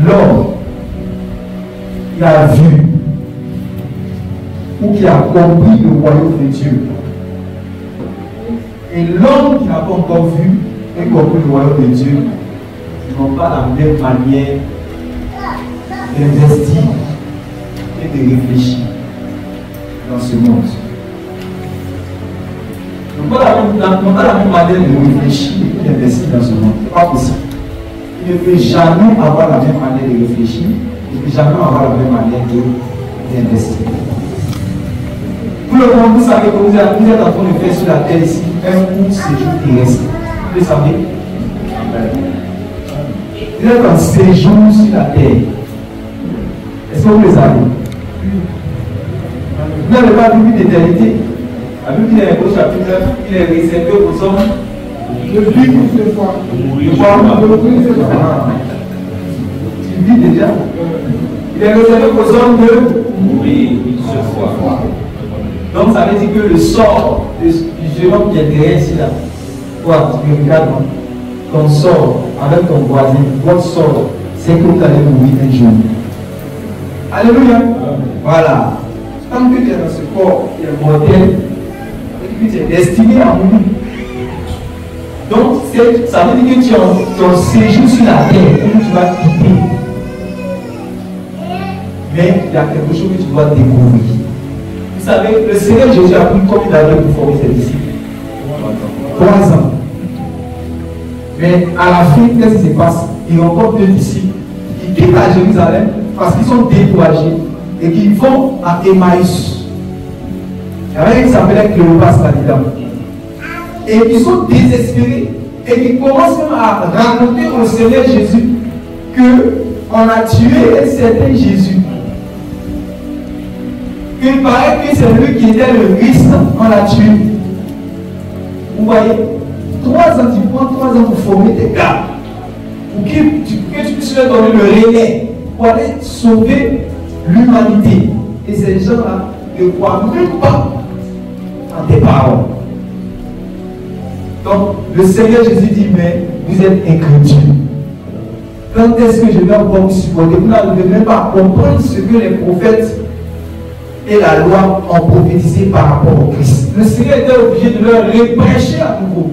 l'homme qui a vu ou qui a compris le royaume de Dieu et l'homme qui n'a pas encore vu et compris le royaume de Dieu n'ont pas la même manière d'investir et de réfléchir dans ce monde. Ils n'ont pas la même manière de réfléchir et d'investir dans ce monde. Ce n'est pas possible. Il ne peut jamais avoir la même manière de réfléchir, il ne peut jamais avoir la même manière d'investir. Tout le monde, vous savez que vous êtes en train de faire sur la terre ici un court séjour terrestre. Vous le savez? Vous êtes en séjour sur la terre. Est-ce que vous le savez? Vous n'avez pas vu d'éternité. La Bible dit dans Hébreux chapitre 9, il est réservé aux hommes de vivre une fois. Tu vis déjà. Il est réservé aux hommes de mourir une seule fois. Donc ça veut dire que le sort du jeune homme qui est derrière ici là, quoi, tu me regardes, ton sort avec ton voisin, votre sort, c'est que vous allez mourir un jour. Alléluia. Voilà. Tant que tu es dans ce corps qui est mortel, et que tu es destiné à mourir. Donc ça veut dire que tu es ton séjour sur la terre, où tu vas quitter. Mais il y a quelque chose que tu dois découvrir. Vous savez, le Seigneur Jésus a pris combien d'années pour former ses disciples? 3 ans. Mais à la fin, qu'est-ce qui se passe? Il rencontre 2 disciples qui quittent à Jérusalem parce qu'ils sont découragés et qui vont à Emmaüs. Il y avait un qui s'appelait Cléopas Candidat. Et ils sont désespérés et qui commencent même à raconter au Seigneur Jésus qu'on a tué un certain Jésus. Il paraît que c'est lui qui était le Christ, on l'a tué. Vous voyez, 3 ans, tu prends 3 ans pour former tes gars. Pour que tu puisses leur donner le relais pour aller sauver l'humanité. Et ces gens-là ne croient même pas en tes paroles. Donc, le Seigneur Jésus dit, mais vous êtes incrédules. Quand est-ce que je vais encore vous supporter? Vous n'arrivez même pas à comprendre ce que les prophètes et la loi ont prophétisé par rapport au Christ. Le Seigneur était obligé de leur reprêcher à nouveau.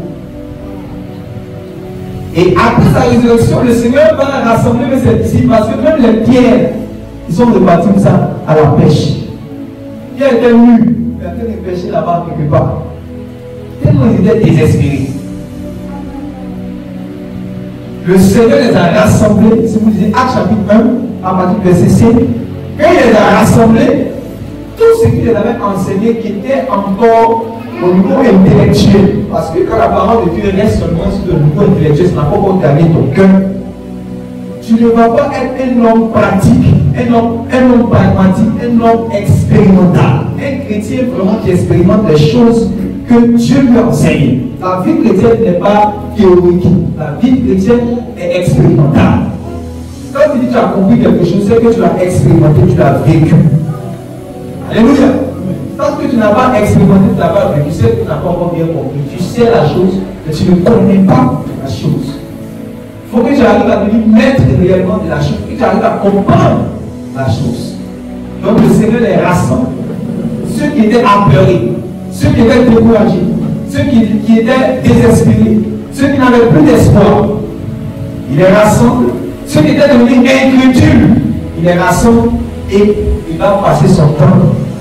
Et après sa résurrection, le Seigneur va rassembler ses disciples parce que même les pierres, ils sont repartis comme ça à la pêche. Pierre était nu, il était de pêcher là-bas quelque part. Tellement ils étaient désespérés. Le Seigneur les a rassemblés, si vous lisez Actes chapitre 1, à partir du verset 5, quand il les a rassemblés, tout ce qu'il les avait enseigné qui était encore au niveau intellectuel. Parce que quand la parole de Dieu reste seulement sur le niveau intellectuel, ça n'a pas encore gagné ton cœur. Tu ne vas pas être un homme pratique, un homme pragmatique, un homme expérimental. Un chrétien vraiment qui expérimente les choses que Dieu lui enseigne. La vie chrétienne n'est pas théorique. La vie chrétienne est expérimentale. Quand tu dis que tu as compris quelque chose, c'est que tu l'as expérimenté, tu l'as vécu. Alléluia. Tant que tu n'as pas expérimenté, tu n'as pas vécu, c'est que tu n'as pas encore bien compris. Tu sais la chose, mais tu ne connais pas la chose. Il faut que tu arrives à devenir maître réellement de la chose, que tu arrives à comprendre la chose. Donc le Seigneur les rassemble. Ceux qui étaient apeurés, ceux qui étaient découragés, ceux qui étaient désespérés, ceux qui n'avaient plus d'espoir, il les rassemble. Ceux qui étaient devenus incrédules, il les rassemble et il va passer son temps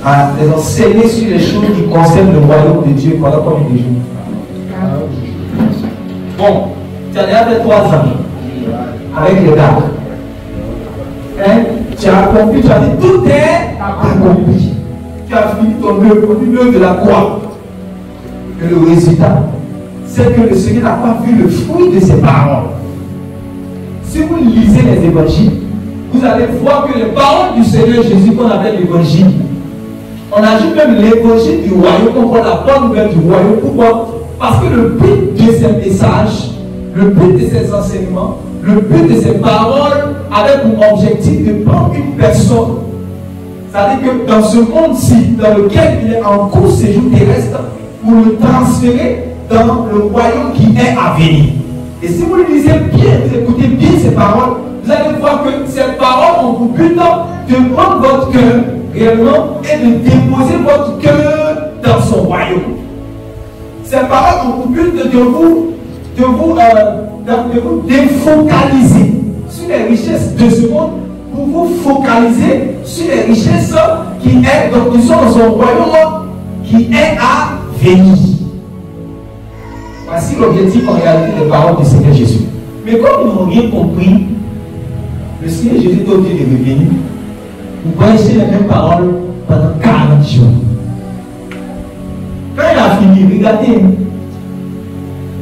à les enseigner sur les choses qui concernent le royaume de Dieu pendant combien de jours? Bon, tu as déjà fait 3 ans avec les gars. Hein? Tu as accompli, tu as dit tout est accompli. Tu as fini ton œuvre de la croix. Et le résultat, c'est que le Seigneur n'a pas vu le fruit de ses paroles. Si vous lisez les évangiles, vous allez voir que les paroles du Seigneur Jésus qu'on appelle l'évangile, on ajoute même l'évangile du royaume, on voit la bonne nouvelle du royaume. Pourquoi? Parce que le but de ces messages, le but de ces enseignements, le but de ces paroles avait pour objectif de prendre une personne. C'est-à-dire que dans ce monde-ci, dans lequel il est en cours séjour terrestre, pour le transférer dans le royaume qui est à venir. Et si vous le lisez bien, vous écoutez bien ces paroles, vous allez voir que ces paroles ont pour but de prendre votre cœur réellement et de déposer votre cœur dans son royaume. Ces paroles ont pour but de vous défocaliser sur les richesses de ce monde pour vous focaliser sur les richesses qui sont dans son royaume qui est à venir. Voici l'objectif en réalité des paroles du Seigneur Jésus. Mais comme ils n'ont rien compris, le Seigneur Jésus est obligé de revenir. Vous prêchez les mêmes paroles pendant 40 jours. Quand il a fini, regardez.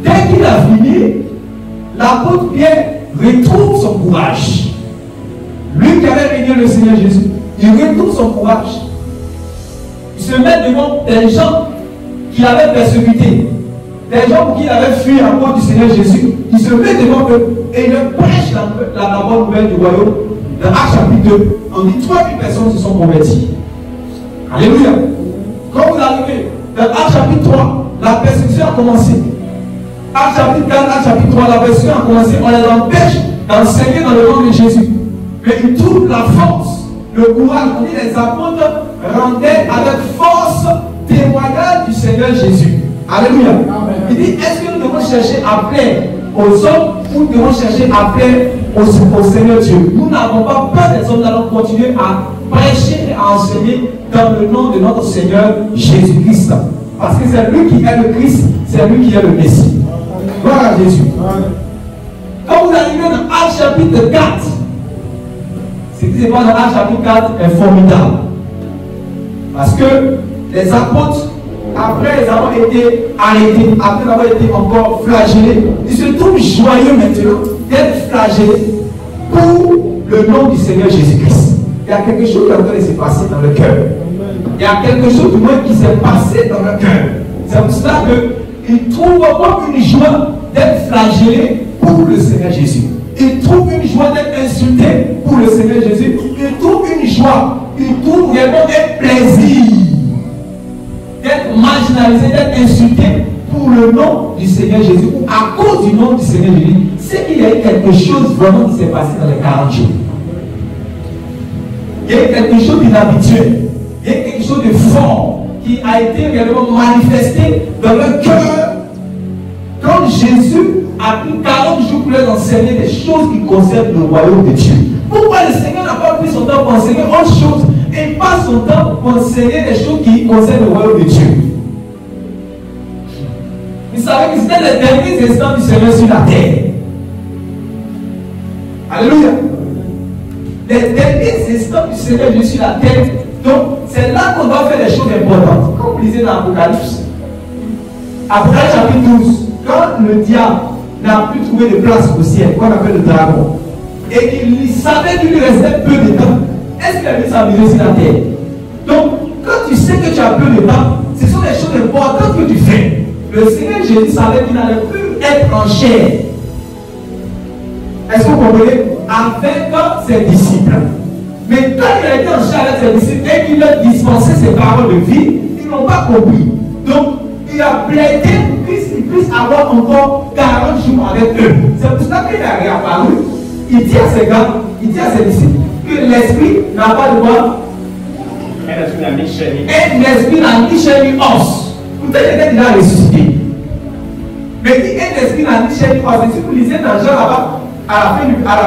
Dès qu'il a fini, l'apôtre Pierre retrouve son courage. Lui qui avait régné le Seigneur Jésus, il retrouve son courage. Il se met devant des gens qui l'avaient persécuté, des gens pour qui il avait fui à cause du Seigneur Jésus. Il se met devant eux et il prêche la bonne nouvelle du royaume. Dans Actes chapitre 2, on dit 3000 personnes se sont converties. Alléluia. Quand vous arrivez dans Actes chapitre 3, la persécution a commencé. Actes chapitre 4, Actes chapitre 3, la persécution a commencé. On les empêche d'enseigner dans le nom de Jésus. Mais ils trouvent la force, le courage. On dit les apôtres rendaient avec force témoignage du Seigneur Jésus. Alléluia. Il dit, est-ce que nous devons chercher à plaire aux hommes ou nous devons chercher à plaire au Seigneur Dieu? Nous n'avons pas peur des hommes, nous allons continuer à prêcher et à enseigner dans le nom de notre Seigneur Jésus-Christ. Parce que c'est lui qui est le Christ, c'est lui qui est le Messie. Gloire à Jésus. Quand vous arrivez dans Actes chapitre 4, ce qui se passe dans Actes chapitre 4 est formidable. Parce que les apôtres, après les avoir été arrêtés, après avoir été encore flagellés, ils se trouvent joyeux maintenant d'être flagellés pour le nom du Seigneur Jésus-Christ. Il y a quelque chose qui est en train de se passer dans le cœur. Il y a quelque chose du moins qui s'est passé dans le cœur. C'est pour cela qu'ils trouvent comme une joie d'être flagellés pour le Seigneur Jésus. Ils trouvent une joie d'être insultés pour le Seigneur Jésus. Ils trouvent une joie. Ils trouvent vraiment un plaisir d'être marginalisés, d'être insultés pour le nom du Seigneur Jésus, ou à cause du nom du Seigneur Jésus. C'est qu'il y a eu quelque chose vraiment qui s'est passé dans les 40 jours. Il y a eu quelque chose d'inhabituel. Il y a eu quelque chose de fort qui a été réellement manifesté dans le cœur. Quand Jésus a pris 40 jours pour leur enseigner des choses qui concernent le royaume de Dieu. Pourquoi le Seigneur n'a pas pris son temps pour enseigner autre chose et pas son temps pour enseigner des choses qui concernent le royaume de Dieu? Vous savez que c'était les derniers instants du Seigneur sur la terre. Alléluia. Les derniers instants du Seigneur Jésus sur la terre. Donc, c'est là qu'on doit faire des choses importantes. Comme vous lisez dans l'Apocalypse. Apocalypse chapitre 12. Quand le diable n'a plus trouvé de place au ciel, qu'on appelle le dragon, et qu'il savait qu'il lui restait peu de temps, est-ce qu'il a mis s'amuser sur la terre? Donc, quand tu sais que tu as peu de temps, ce sont des choses importantes que tu fais. Le Seigneur Jésus savait qu'il n'allait plus être en chair. Est-ce que vous comprenez? Avec ses disciples. Mais quand il a été en chair avec ses disciples et qu'il leur dispensait ses paroles de vie, ils n'ont pas compris. Donc, il a plaidé pour qu'ils puissent avoir encore 40 jours avec eux. C'est pour ça qu'il a réapparu. Il dit à ses gars, il dit à ses disciples que l'esprit n'a pas de quoi. Et l'esprit n'a ni chair ni os. Peut-être qu'il était déjà ressuscité. Mais il dit et l'esprit n'a ni chair ni os. Et si vous lisez dans Jean là-bas, à la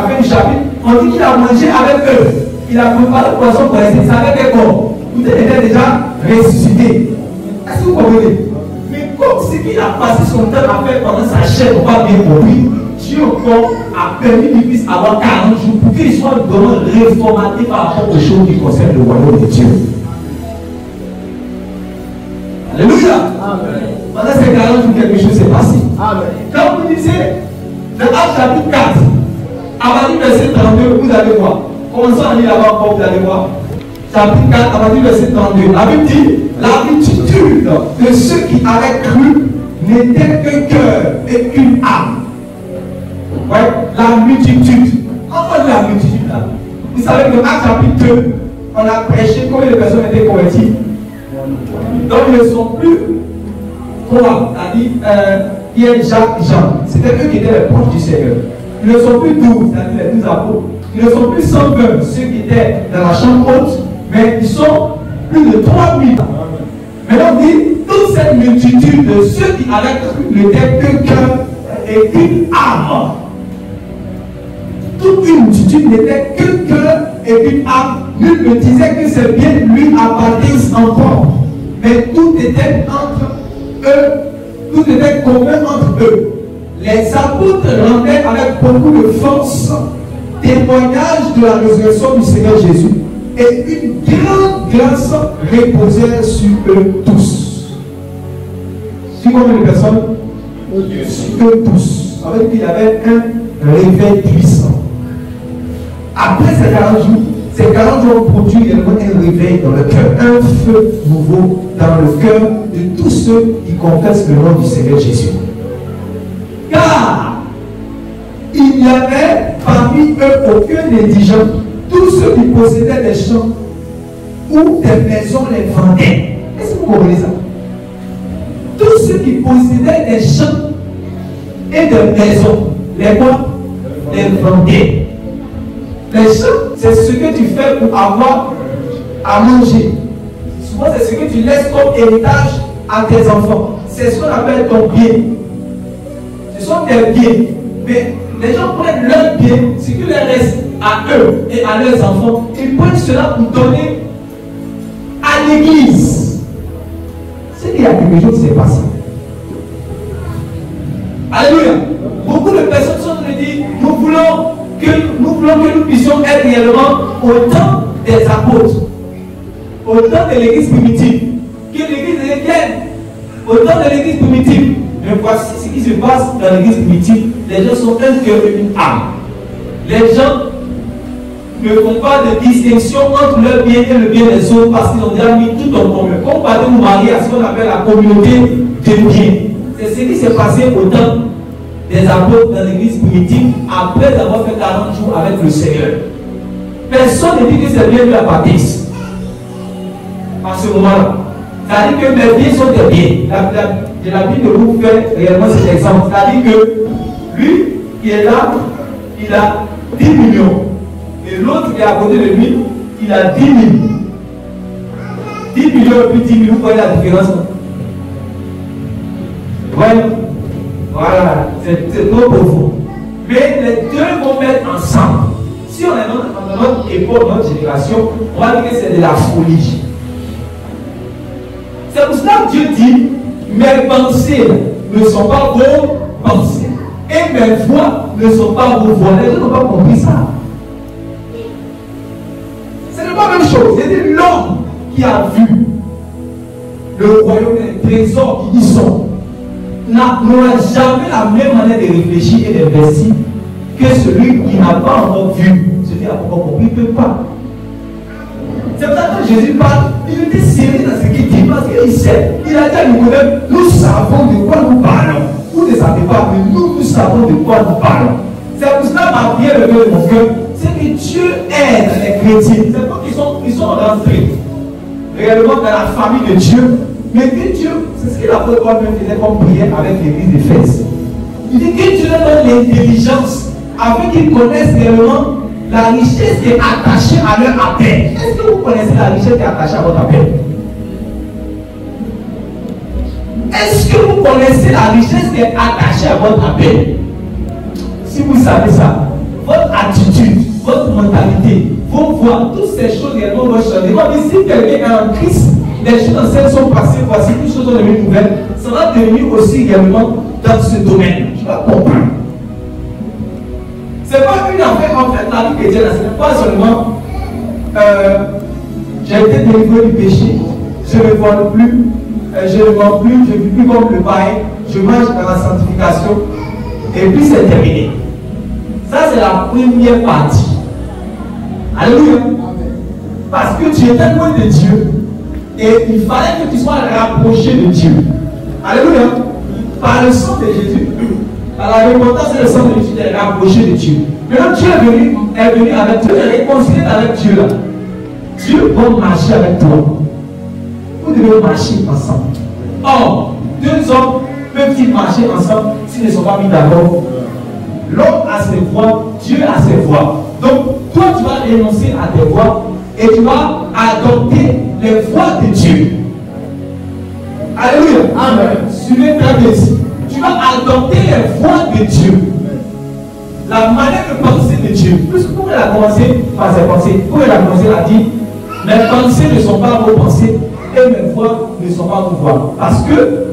fin du chapitre, on dit qu'il a mangé avec eux. Il a préparé le poisson pour rester. Ça avait des corps. Peut-être qu'il était déjà ressuscité. Est-ce que vous comprenez? Mais comme ce qu'il a passé son temps à faire pendant sa chair, on va bien compris. Dieu encore a permis qu'il puisse avoir 40 jours pour qu'il soit vraiment réformaté par rapport aux choses qui concernent le royaume de Dieu. Alléluia. Amen. Pendant ces 40 jours, quelque chose s'est passé. Amen. Quand vous lisez dans Actes chapitre 4, à partir du verset 32, vous allez voir. Commençons à lire là-bas encore, vous allez voir. Chapitre 4, à partir du verset 32. La Bible dit, la multitude de ceux qui avaient cru n'était qu'un cœur et qu'une âme. Ouais, la multitude. Comment la multitude là? Vous savez que dans Actes chapitre 2, on a prêché combien de personnes étaient converties? Donc ils ne sont plus trois. C'est-à-dire Pierre, Jacques, Jean. C'était eux qui étaient les proches du Seigneur. ils ne sont plus 12, c'est-à-dire les 12 apôtres. Ils ne sont plus 120, ceux qui étaient dans la chambre haute, mais ils sont plus de 3000. Maintenant, on dit, toute cette multitude de ceux qui avaient cru n'étaient que cœur et qu'une âme. Toute une multitude n'était que cœur et qu'une âme. Nul ne disait que ces biens lui appartiennent encore. Mais tout était entre eux, tout était commun entre eux. Les apôtres rendaient avec beaucoup de force témoignage de la résurrection du Seigneur Jésus. Et une grande grâce reposait sur eux tous. Sur combien de personnes? Sur eux tous. Ça veut dire qu'il y avait un réveil puissant. Après ces 40 jours ont produit également un réveil dans le cœur, un feu nouveau dans le cœur de tous ceux qui confessent le nom du Seigneur Jésus. Car il n'y avait parmi eux aucun indigent. Tous ceux qui possédaient des champs ou des maisons les vendaient. Est-ce que vous comprenez ça? Tous ceux qui possédaient des champs et des maisons, les quoi? Les vendaient. Les champs, c'est ce que tu fais pour avoir à manger. Souvent, c'est ce que tu laisses comme héritage à tes enfants. C'est ce qu'on appelle ton bien. Ce sont tes biens. Mais les gens prennent leurs biens, ce qui leur reste à eux et à leurs enfants, ils prennent cela pour donner à l'église. C'est qu'il y a quelque chose qui s'est passé. Alléluia. Beaucoup de personnes sont en train de dire, nous voulons que nous puissions être réellement au temps des apôtres, au temps de l'église primitive, que l'église chrétienne, au temps de l'église primitive. Mais voici ce qui se passe dans l'église primitive. Les gens sont un cœur et une âme. Les gens ne font pas de distinction entre leur bien et le bien des autres parce qu'ils ont déjà mis tout en commun. Comme par exemple, nous marier à ce qu'on appelle la communauté de biens. C'est ce qui s'est passé au temps des apôtres dans l'église primitive après avoir fait 40 jours avec le Seigneur. Personne ne dit que ces biens lui appartiennent. À ce moment-là. C'est-à-dire que mes biens sont des biens. La Bible vous fait réellement cet exemple. C'est-à-dire que lui qui est là, il a 10 millions. Et l'autre qui est à côté de lui, il a 10 000. 10 millions et puis 10 000, vous voyez la différence? Voilà, c'est trop profond. Mais les deux vont mettre ensemble. Si on est dans notre époque, notre génération, on va dire que c'est de la folie. C'est pour cela que Dieu dit, mes pensées ne sont pas vos pensées. Et mes voix ne sont pas vos voix. Les gens n'ont pas compris ça. Ce n'est pas la même chose. C'est l'homme qui a vu le royaume des trésors qui y sont. N'aura jamais la même manière de réfléchir et d'investir que celui qui n'a pas encore vu. Celui qui n'a pas encore compris ne peut pas. C'est pour ça que quand Jésus parle, il était sérieux dans ce qu'il dit parce qu'il sait. Il a dit à Nicodème, nous savons de quoi nous parlons. Vous ne savez pas, mais nous savons de quoi nous parlons. C'est pour cela ma prière de mon cœur, c'est que Dieu aide les chrétiens. C'est pas qu'ils sont rentrés réellement dans la famille de Dieu. Mais que Dieu, c'est ce que l'apôtre Paul même faisait comme prière avec l'église d'Éphèse. Il dit que Dieu leur donne l'intelligence afin qu'ils connaissent réellement la richesse qui est attachée à leur appel. Est-ce que vous connaissez la richesse qui est attachée à votre appel? Est-ce que vous connaissez la richesse qui est attachée à votre appel? Si vous savez ça, votre attitude, votre mentalité, vos voix, toutes ces choses réellement vont changer. Mais si quelqu'un est en Christ, les choses anciennes sont passées, voici toutes choses sont devenues nouvelles, ça va devenir aussi également dans ce domaine. Tu vas comprendre. Ce n'est pas une affaire, en fait, la vie chrétienne, ce n'est pas seulement j'ai été délivré du péché, je ne vole plus, je ne mens plus, je ne vis plus comme le païen, je marche dans la sanctification, et puis c'est terminé. Ça, c'est la première partie. Alléluia. Parce que tu étais loin de Dieu, et il fallait que tu sois rapproché de Dieu. Alléluia. Par le sang de Jésus, par la repentance et le sang de Jésus, tu es rapproché de Dieu. Maintenant, Dieu est venu avec toi, tu es réconcilié avec Dieu là. Dieu va marcher avec toi. Vous devez marcher ensemble. Or, deux hommes peuvent-ils marcher ensemble s'ils ne sont pas mis d'accord? L'homme a ses voies, Dieu a ses voies. Donc, toi, tu vas renoncer à tes voies et tu vas adopter les voies de Dieu. Alléluia. Amen. Suivez très bien ici. Tu vas adopter les voies de Dieu. La manière de penser de Dieu. Puisque pourquoi il a commencé par ses pensées? Pourquoi il a commencé à dire mes pensées ne sont pas vos pensées et mes voies ne sont pas vos voies. Parce que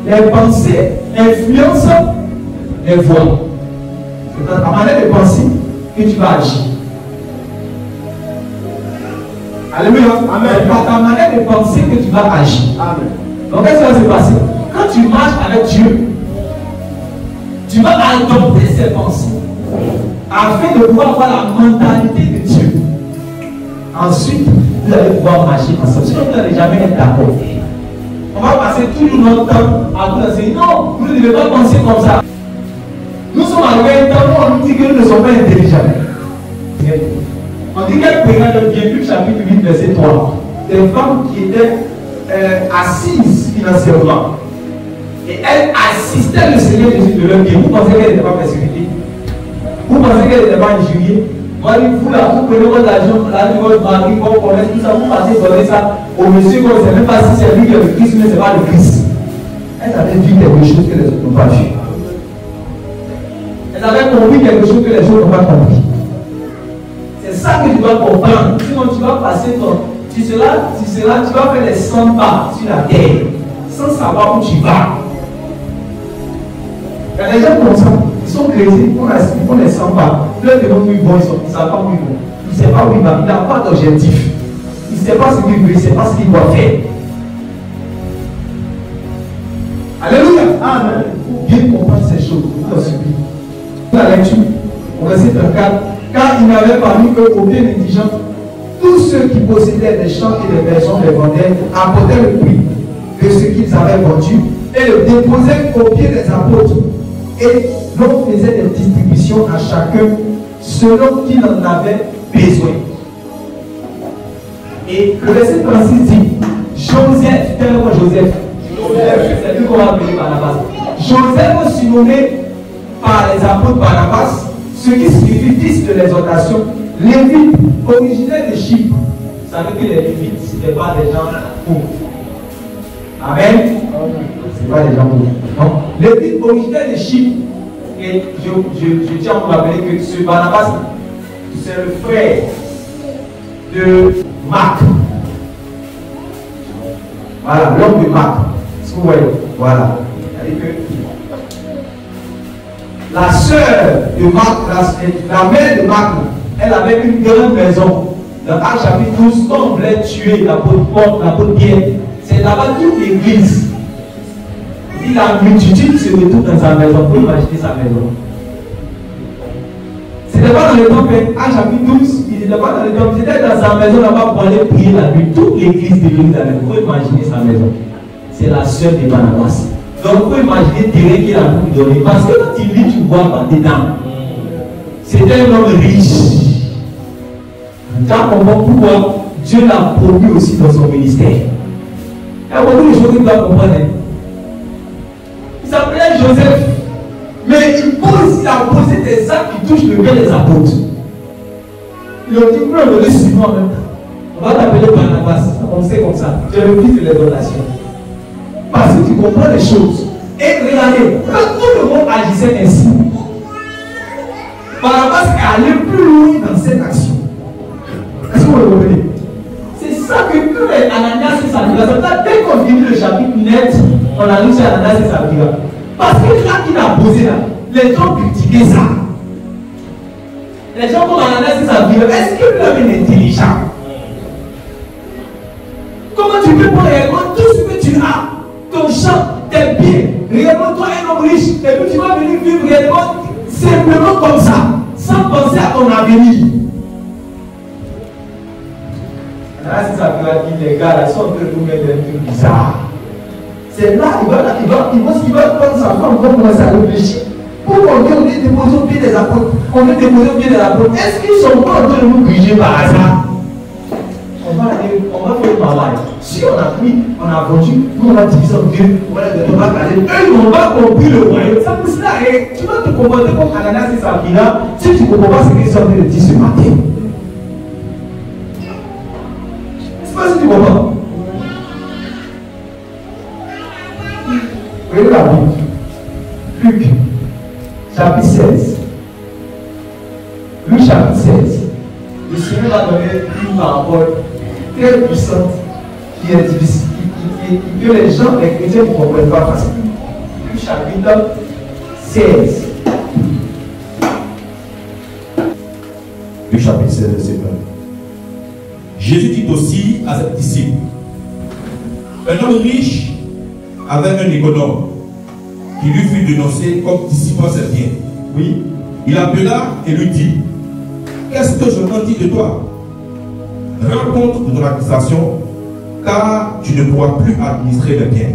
les pensées influencent les voies. C'est dans ta manière de penser que tu vas agir. Alléluia. Amen. C'est par ta manière de penser que tu vas agir. Amen. Donc qu'est-ce qui va se passer? Quand tu marches avec Dieu, tu vas adopter ses pensées afin de pouvoir avoir la mentalité de Dieu. Ensuite, vous allez pouvoir marcher ensemble. Sinon, vous n'allez jamais être d'accord. On va passer tout notre temps à vous dire non, vous ne devez pas penser comme ça. Nous sommes arrivés à un temps où on nous dit que nous ne sommes pas intelligents. On dit qu'elle regarde bien Luc chapitre 8, verset 3. Des femmes qui étaient assises financièrement. Et elles assistaient le Seigneur Jésus de leur bien. Vous pensez qu'elle n'était pas persécutée? Vous pensez qu'elle n'était pas injuriée? Moi, vous là, vous prenez votre argent, là, votre mari, vous connaissez tout ça, vous passez donner ça au monsieur, vous ne savez même pas si c'est lui qui est le Christ, mais ce n'est pas le Christ. Elles avaient vu quelque chose que les autres n'ont pas vu. Elles avaient compris quelque chose que les autres n'ont pas compris. C'est ça que tu dois comprendre. Sinon, tu vas passer ton. Tu vas faire les 100 pas sur la terre sans savoir où tu vas. Il y a des gens comme ça, ils sont chrétiens, ils font les 100 pas. Plein de gens où ils vont, ils ne savent pas où ils vont. Il ne sait pas où il va, il n'a pas d'objectif. Il ne sait pas ce qu'il veut, il ne sait pas ce qu'il doit faire. Alléluia. Amen. Il faut bien comprendre ces choses. Vous en supplie. La lecture, au verset 34, car il n'avait parmi eux aucun indigent. Tous ceux qui possédaient des champs et des maisons les vendaient, apportaient le prix de ce qu'ils avaient vendu et le déposaient au pied des apôtres. Et l'on faisait des distributions à chacun selon qu'il en avait besoin. Et le verset 36 dit Joseph, quel est Joseph? C'est lui qu'on va appeler Barnabas. Joseph, surnommé par les apôtres Barnabas, ce qui signifie fils de l'exhortation, Lévite, originaire de Chypre. Vous savez que les Lévites, ce n'étaient pas des gens pauvres. Amen. Ce n'est pas des gens pauvres. Lévite, originaire de Chypre. Et je tiens à vous rappeler que ce Barnabas, c'est le frère de Marc. Voilà, l'homme de Marc. Est-ce que vous voyez? Voilà. C'est-à-dire que la sœur de Marc, la mère de Marc, elle avait une grande maison. Dans Actes chapitre 12, quand on voulait tuer l'apôtre Pierre, c'est là-bas toute l'église. Et la multitude se retrouve dans sa maison. Pour imaginer sa maison. Ce n'était pas dans le temple, Actes chapitre 12, il n'était pas dans le temple, c'était dans sa maison là-bas pour aller prier la nuit. Toute l'église de Jérusalem. Pour imaginer sa maison. C'est la sœur de Barnabas. Donc, vous pouvez imaginer le terrain qu'il a pu donner. Parce que quand il lit, tu vois pas dedans. C'était un homme riche. Quand on voit pourquoi Dieu l'a promu aussi dans son ministère. Il y a beaucoup de choses que tu dois comprendre. Il s'appelait Joseph. Mais il a posé des actes qui touchent le bien des apôtres. Il a dit, on est suivant même. On va t'appeler Barnabas. On sait comme ça. Tu es le fils de l'exhortation. Parce que tu comprends les choses. Et regardez, quand tout le monde agissait ainsi, Barnabas est allé plus loin dans cette action. Est-ce que vous le comprenez? C'est ça que Ananias et Saphira, dès qu'on finit le chapitre net, on arrive sur Ananias et Saphira. Parce que là qu'il a posé là, les gens critiquaient ça. Les gens comme Ananias et Saphira, est-ce que l'homme est intelligent? Comment tu peux prendre réellement tout ce que tu as? Ton champ, tes biens, réellement toi un homme riche, et puis tu vas venir vivre réellement simplement comme ça, sans penser à ton avenir. Là, c'est ça qui va dire, les gars, ils sont en train de nous mettre des trucs bizarres. C'est là, il va prendre sa femme, il va commencer à réfléchir. Pourquoi on est déposé au pied des apôtres? On est déposé au pied des apôtres. Est-ce qu'ils ne sont pas en train de nous gruger par hasard? On va on va faire par là. Si on a pris, on a vendu, nous on va diviser en deux, on va garder. Eux, ils n'ont pas compris le royaume. Ça pour cela, tu vas te comporter comme Ananas et Saphira si tu ne comprends pas ce qu'ils sont en train de dire ce matin. C'est pas si tu comprends. Regardez la Bible. Luc, chapitre 16. Luc, chapitre 16. Le Seigneur va donner une parabole très puissante qui est difficile, que les gens, les chrétiens ne comprennent pas facilement. Luc, chapitre 16. Luc, chapitre 16, verset 1. Jésus dit aussi à ses disciples: un homme riche avait un économe qui lui fut dénoncé comme dissipant ses biens. Oui. Il appela et lui dit: qu'est-ce que je m'en dis de toi? Rends compte de ton administration, car tu ne pourras plus administrer mes biens.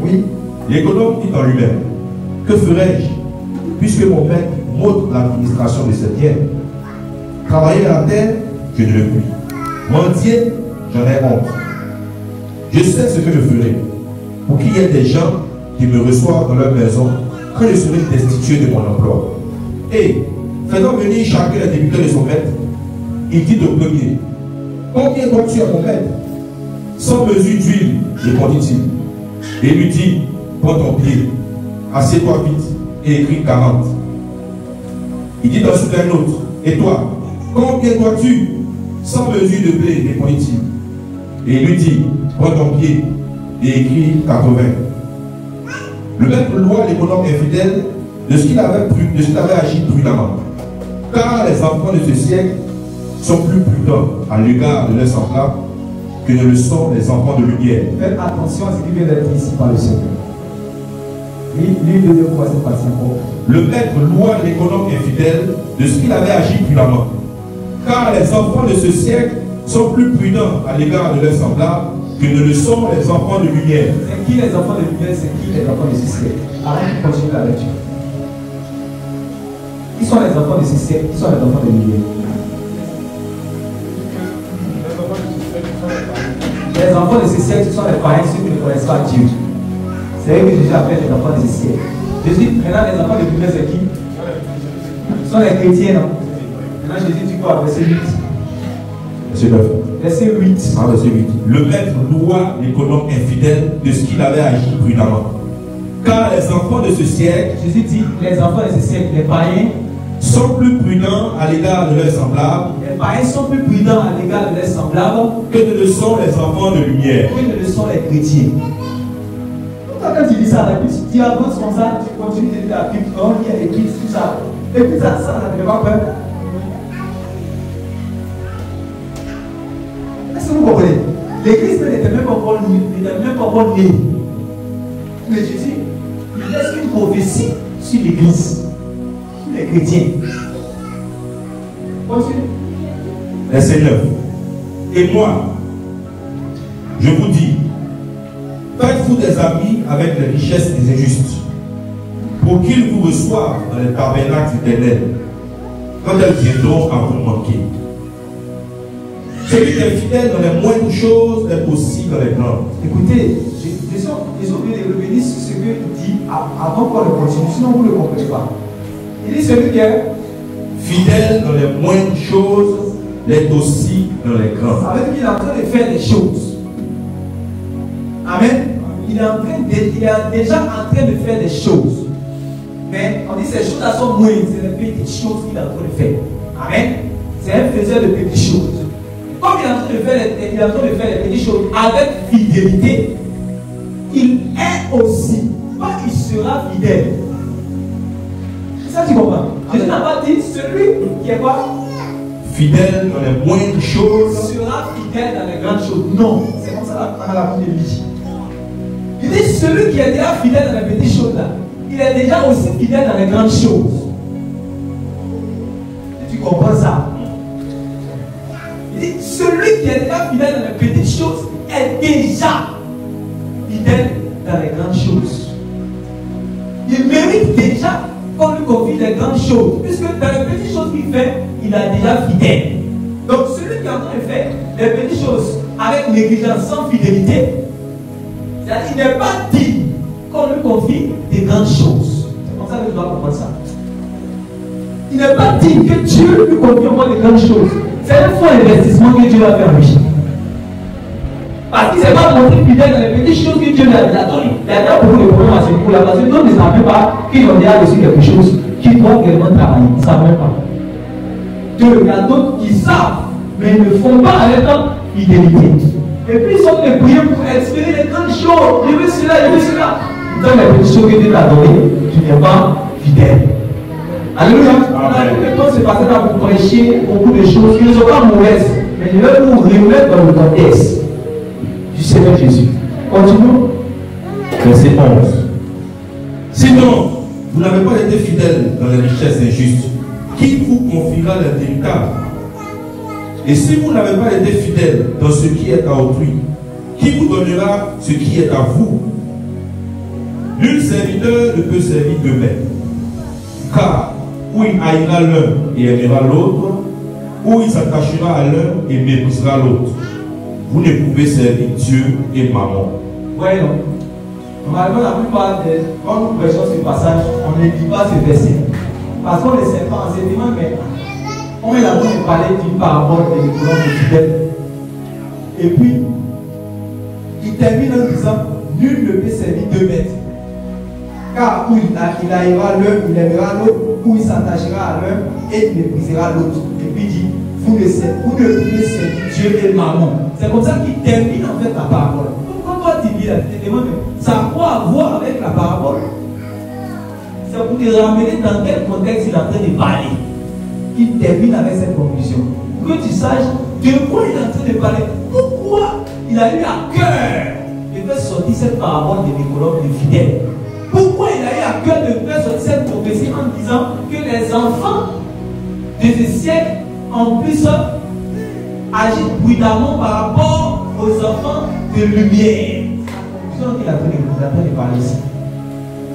Oui. L'économe dit en lui-même: que ferai-je, puisque mon maître m'ôte l'administration de ses biens? Travailler à la terre, je ne le puis. Mendier, j'en ai honte. Je sais ce que je ferai, pour qu'il y ait des gens qui me reçoivent dans leur maison quand je serai destitué de mon emploi. Et, faisant venir chacun des débiteurs de son maître, il dit au premier: combien dois-tu à mon maître? 100 mesures d'huile, répondit-il. Et lui dit: prends ton pied, assieds-toi vite et écris 40. Il dit ensuite à un autre: et toi, combien dois-tu? 100 mesures de blé, répondit-il. Et il lui dit: prends ton pied et écris 80. Le maître loua l'économe infidèle de ce qu'il avait agi prudemment. Car les enfants de ce siècle sont plus prudents à l'égard de leurs semblables que ne le sont les enfants de lumière. Faites attention à ce qui vient d'être dit ici par le Seigneur. Lui, deuxième fois, cette partie encore. Le maître loua l'économe infidèle de ce qu'il avait agi prudemment. Car les enfants de ce siècle sont plus prudents à l'égard de leurs semblables que ne le sont les enfants de lumière. C'est qui les enfants de lumière? C'est qui les enfants de ce siècle? Arrête de continuer la lecture. Qui sont les enfants de ce siècle? Qui sont les enfants de lumière? Les enfants de ce siècle, ce sont les païens, ceux qui ne connaissent pas Dieu. C'est eux que Jésus appelle les enfants de ce siècle. Jésus, maintenant les enfants de lumière, c'est qui? Ce sont les chrétiens, non? Maintenant Jésus dit quoi? Verset 8. Verset 9. Verset 8. Ah, verset 8. Le maître loua l'économe infidèle de ce qu'il avait agi prudemment. Car les enfants de ce siècle, Jésus dit, les enfants de ce siècle, les païens, sont plus prudents à l'égard de leurs semblables. Les païens sont plus prudents à l'égard de leurs semblables que ne le sont les enfants de lumière. Que ne le sont les chrétiens. Quand tu dis ça, tu avances comme ça, tu continues de lire la Bible, il y a écrit tout ça. Et puis ça ne fait pas peur. Est-ce que vous comprenez? L'église n'était même pas encore née. Mais Jésus, il laisse une prophétie sur l'église, sur les chrétiens. Continue. Verset 9. Et moi, je vous dis, faites-vous des amis avec les richesses des injustes, pour qu'ils vous reçoivent dans les tabernacles éternels, quand elles viendront à vous manquer. Celui qui est fidèle dans les moindres choses est aussi dans les grandes. Écoutez, ils ont bien revenir sur ce qu'il dit avant qu'on le continue, sinon vous ne le comprenez pas. Il dit celui qui est fidèle dans les moindres choses l'est aussi dans les grandes. Ça veut dire qu'il est en train de faire des choses. Amen. Il est déjà en train de faire des choses. Mais on dit ces choses-là sont moyennes, c'est les petites choses qu'il est en train de faire. Amen. C'est un faiseur de petites choses. Comme il est en train de faire les petites choses avec fidélité, il est aussi, pas il sera fidèle. C'est ça que tu comprends. Jésus n'a pas dit celui qui est quoi? Fidèle dans les moindres choses sera fidèle dans les grandes choses. Non, c'est comme ça dans la Bible dit. Il dit celui qui est déjà fidèle dans les petites choses là, il est déjà aussi fidèle dans les grandes choses. Tu comprends ça? Il dit celui qui est déjà fidèle dans les petites choses est déjà fidèle dans les grandes choses. Il mérite déjà qu'on lui confie les grandes choses, puisque dans les petites choses qu'il fait, il a déjà fidèle. Donc celui qui est en train de faire les petites choses avec négligence, sans fidélité, c'est-à-dire qu'il n'est pas digne qu'on lui confie des grandes choses. C'est comme ça que je dois comprendre ça. Il n'est pas digne que Dieu lui confie au moins des grandes choses. C'est un faux investissement que Dieu va faire lui. Parce qu'il ne s'est pas montré fidèle dans les petites choses que Dieu lui a donné. Il y a beaucoup de problèmes à ce niveau-là. Parce que d'autres ne savent pas qu'ils ont déjà reçu quelque chose qu'ils doivent réellement travailler. Ils ne savent même pas. Deux, il y a d'autres qui savent, mais ils ne font pas en étant fidélité. Et puis ils sont les prier pour espérer les grandes choses. Je veux cela, je veux cela. Dans les petites choses que Dieu t'a données, tu n'es pas fidèle. Alléluia. Le temps se passait là pour prêcher beaucoup de choses qui ne sont pas mauvaises. Mais je vais vous remettre dans le contexte du Seigneur Jésus. Continuons. Verset 11. Sinon, vous n'avez pas été fidèle dans les richesses injustes. Qui vous confiera l'indélicable? Et si vous n'avez pas été fidèle dans ce qui est à autrui, qui vous donnera ce qui est à vous? Nul serviteur ne peut servir deux maîtres. Car ou il haïra l'un et aimera l'autre, ou il s'attachera à l'un et méprisera l'autre. Vous ne pouvez servir Dieu et maman. Oui, non. Normalement, la plupart des quand nous prêchons ce passage, on ne dit pas ce verset. Parce qu'on ne sait pas enseignement, mais on est là pour nous parler d'une parabole de l'économie de fidèle. Et puis, il termine en disant, nul ne peut servir deux maîtres. Car où il haïra l'un, il aimera l'autre, où il s'attachera à l'un et il méprisera l'autre. Et puis il dit, vous ne pouvez servir Dieu et maman. C'est comme ça qu'il termine en fait la parabole. Pourquoi toi tu dis là, tu te demandes, ça a quoi à voir avec la parabole? C'est pour te ramener dans quel contexte il est en train de parler. Il termine avec cette conclusion. Pour que tu saches de quoi il est en train de parler. Pourquoi il a eu à cœur de faire sortir cette parabole de Nicolas de fidèle. Pourquoi il a eu à cœur de faire sortir cette prophétie en disant que les enfants de ce siècle en plus agissent prudemment par rapport aux enfants de lumière. C'est ce qu'il a train de parler ici.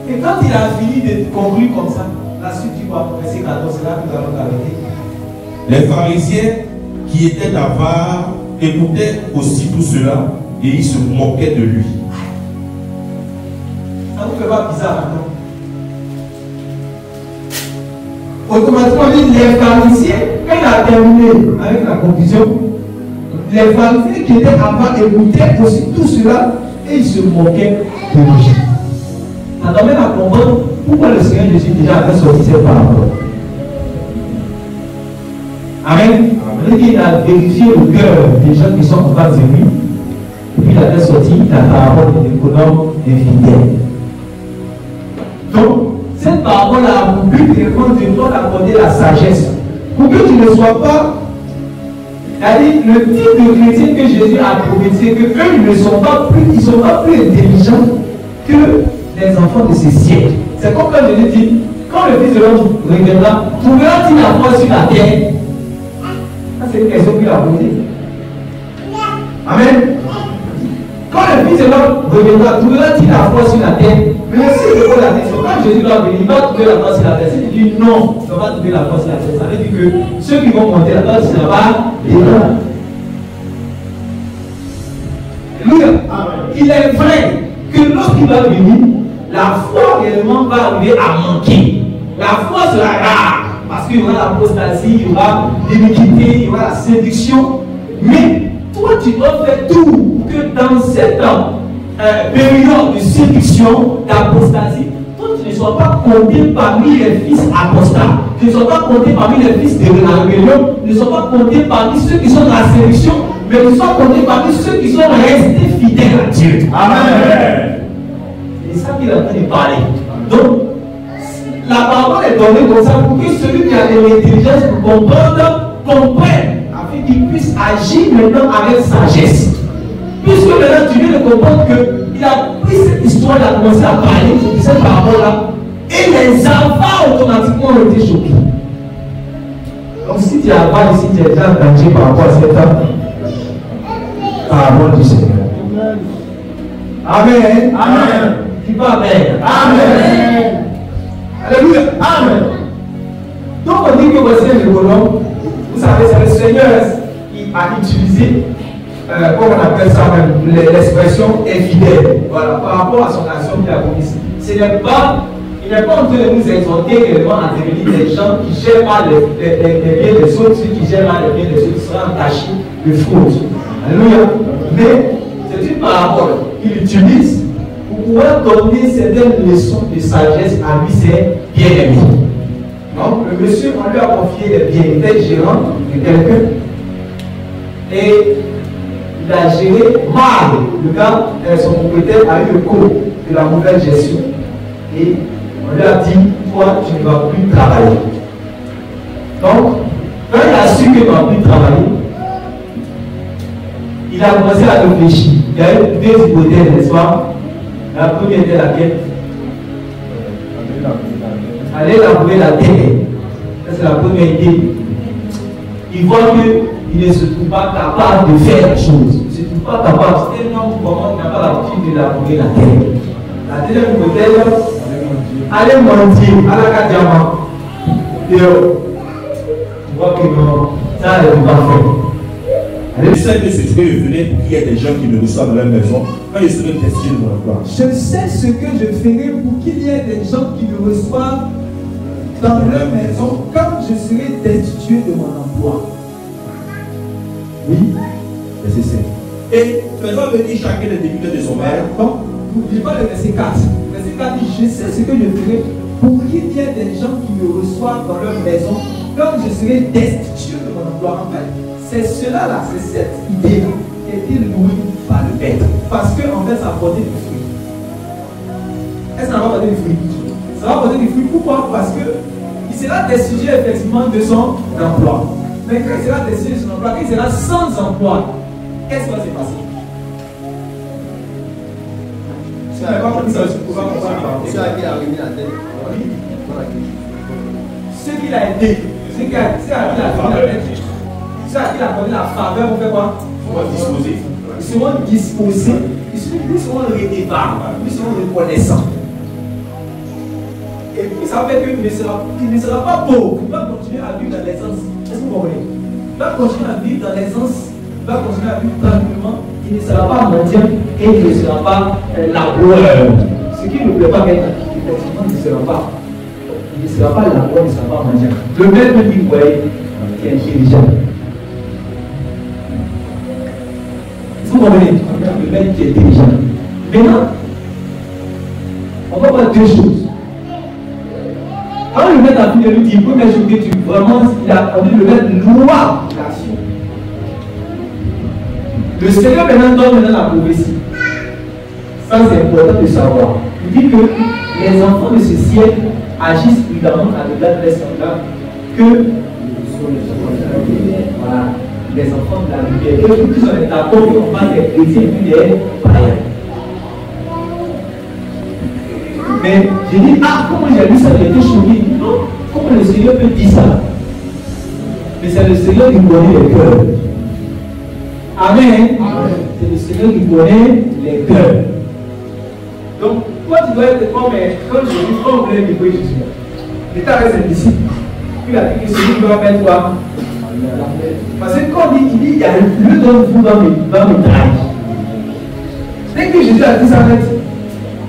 Et quand il a fini de conclure comme ça, la suite du verset 14, c'est là que nous allons arrêter. Les pharisiens qui étaient avares écoutaient aussi tout cela et ils se moquaient de lui. Ça ne vous fait pas bizarre maintenant? Automatiquement, les pharisiens, quand il a terminé avec la conclusion, les pharisiens qui étaient avares écoutaient aussi tout cela et ils se moquaient de lui. Ça t'amène à comprendre pourquoi le Seigneur Jésus déjà avait sorti cette parabole. Amen. Il a vérifié le cœur des gens qui sont en face de lui. Et puis il avait sorti la parabole de l'économe des fidèles. Donc, cette parabole a pour but de toi d'accorder la sagesse. Pour que tu ne sois pas. C'est-à-dire, le type de chrétien que Jésus a prophétisé, que eux, ils ne sont pas plus intelligents que les enfants de ce siècle. C'est comme quand Jésus dit, quand le Fils de l'homme reviendra, trouvera-t-il la foi sur la terre? Ça, c'est une question qu'il a posée. Amen. Quand le Fils de l'homme reviendra, trouvera-t-il la foi sur la terre? Mais si je pose la question, quand Jésus va venir, il va trouver la foi sur la terre. Si tu dis non, il ne va pas trouver la foi sur la terre. Ça veut dire que ceux qui vont monter là-bas, ce ne sera pas les blancs. Il est vrai que lorsqu'il va venir, la foi réellement va arriver à manquer. La foi sera rare. Parce qu'il y aura l'apostasie, il y aura l'iniquité, il y aura la séduction. Mais toi, tu dois faire tout pour que dans cette période de séduction, d'apostasie, toi, tu ne sois pas compté parmi les fils apostats. Tu ne sois pas compté parmi les fils de la rébellion. Tu ne sois pas compté parmi ceux qui sont dans la séduction. Mais tu sois compté parmi ceux qui sont restés fidèles à Dieu. Amen. C'est ça qu'il est en train de parler. Donc, la parole est donnée comme ça pour que celui qui a de l'intelligence pour comprendre, comprenne, afin qu'il puisse agir maintenant avec sagesse. Puisque maintenant tu viens de comprendre qu'il a pris cette histoire, il a commencé à parler de cette parole-là, et les enfants automatiquement ont été choqués. Donc si tu es avant ici, tu es déjà en danger par rapport à cette parole du Seigneur. Amen. Amen. Dis pas Amen. Amen. Alléluia. Amen. Donc on dit que voici le colon, vous savez, c'est le Seigneur qui a utilisé comment on appelle ça même, l'expression infidèle, voilà, par rapport à son action qu'il a commise. Il n'est pas en train de nous exhorter également à devenir des gens qui gèrent mal les biens des autres, ceux qui gèrent mal les biens des autres seront entachés de fraude. Alléluia. Mais c'est une parabole qu'il utilise pour pouvoir donner certaines leçons de sagesse à lui, c'est bien-aimé. Donc, le monsieur, on lui a confié les biens, il était gérant de quelqu'un et il a géré mal. Le gars, son propriétaire a eu le coup de la mauvaise gestion et on lui a dit, toi, tu ne vas plus travailler. Donc, quand il a su qu'il ne va plus travailler, il a commencé à réfléchir. Il y a eu deux hypothèses, n'est-ce pas? La première était laquelle? Aller labourer la terre. Ça, c'est la première idée. Il voit qu'il ne se trouve pas capable de faire les choses. Il ne se trouve pas capable. C'est un homme comment il n'a pas l'habitude de labourer la terre. La deuxième hypothèse, aller mentir à la Kadiama. Et tu vois que non, ça, elle ne va pas faire. Je sais que ce que je ferai pour qu'il y ait des gens qui me reçoivent dans leur maison quand je serai destitué de mon emploi. Je sais ce que je ferai pour qu'il y ait des gens qui me reçoivent dans leur maison quand je serai destitué de mon emploi. Oui, verset 5. Et faisant venir chacun des députés de son maire. Donc, n'oubliez pas le verset 4. Le verset 4 dit, je sais ce que je ferai pour qu'il y ait des gens qui me reçoivent dans leur maison quand je serai destitué de mon emploi. En fait, c'est cela là, c'est cette idée qui a été nourrie par le maître. Parce que en fait, ça a porté du fruit. Est-ce que ça va porter du fruit? Ça va porter du fruit. Pourquoi? Parce que il sera destitué effectivement de son emploi. Mais quand il sera destitué de son emploi, quand il sera sans emploi, qu'est-ce qui va se passer? Si on n'a pas compris ça, je ne peux pas comprendre. C'est à qui a remis la tête. Ce qu'il a aidé, ce qui a remis la tête. Ceux à qui il a donné la faveur, vous faites quoi? Ils seront disposés, ils seront redevables, ils seront reconnaissants. Et puis ça fait qu'il ne sera pas pauvre, il va continuer à vivre dans l'aisance. Est-ce que vous comprenez? Il va continuer à vivre dans l'aisance, il va continuer à vivre tranquillement, il ne sera pas mendiant et il ne sera pas laboureur. Ce qui ne plaît pas quelqu'un, effectivement, il ne sera pas laboureur, il ne sera pas mendiant. Le maître dit, vous voyez, qui est intelligent. Vous comprenez? Le mec qui est intelligent. Maintenant, on va voir deux choses. Quand le maître a fini de lui dire, première chose que tu vraiment, il a envie de le mettre loi d'action. Le Seigneur maintenant donne la prophétie. Ça c'est important de savoir. Il dit que les enfants de ce siècle agissent prudemment à l'égard de l'esclavage que voilà. Les enfants de la lumière. Et tous sont d'accord qu'on parle des chrétiens et puis des païens. Mais j'ai dit, ah, comment j'ai lu ça, j'ai été choqué. Non, comment le Seigneur peut dire ça? Mais c'est le Seigneur qui connaît les cœurs. Amen. C'est le Seigneur qui connaît les cœurs. Donc, toi tu dois être comme Jésus, comme vous voulez déployer Jésus. Il était avec ses disciples. Puis il a dit que celui qui doit mettre quoi? Parce que quand il dit, il y a le don vous va me trahir. Dès que Jésus a dit ça,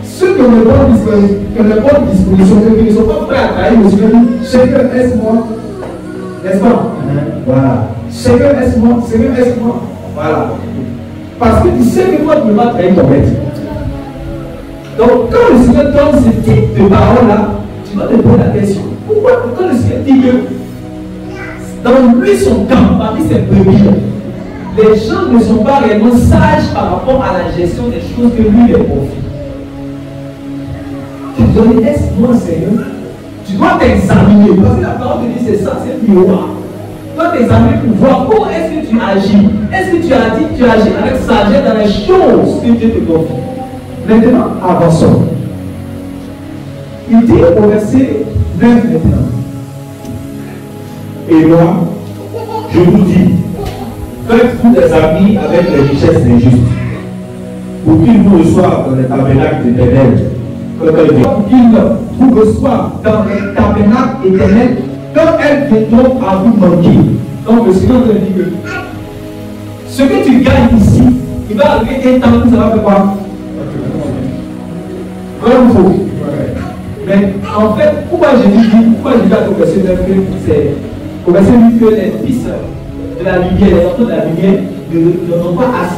ceux qui ont les bonnes dispositions, ceux qui ne sont pas prêts à trahir le Seigneur, chacun est-moi. N'est-ce pas? Voilà. Chacun est-moi, Seigneur est-moi. Voilà. Parce que tu sais que toi, tu ne vas pas trahir ton maître. Donc, quand le Seigneur donne ce type de parole-là, tu dois te poser la question. Pourquoi quand le Seigneur dit que dans lui son camp, parmi ses brebis, les gens ne sont pas réellement sages par rapport à la gestion des choses que lui les confie. Tu dois dire, est-ce moi Seigneur? Tu dois t'examiner, parce que la parole te dit c'est ça, c'est le miroir. Tu dois t'examiner pour voir comment est-ce que tu agis. Est-ce que tu agis avec sagesse dans les choses que Dieu te confie? Maintenant, avançons. Il dit au verset 9 maintenant. Et moi, je vous dis, faites-vous des amis avec les richesses injustes, pour qu'ils vous reçoivent dans les tabernacles éternels. Pour qu'ils vous reçoivent dans les tabernacles éternels, quand elles viendront à vous manquer. Donc le Seigneur te dit que Ce que tu gagnes ici, il va arriver un temps où ça va faire quoi? Vrai ou faux? Mais en fait, pourquoi Jésus dit au verset 9 que c'est au verset 8 que les fils de la lumière, les enfants de la lumière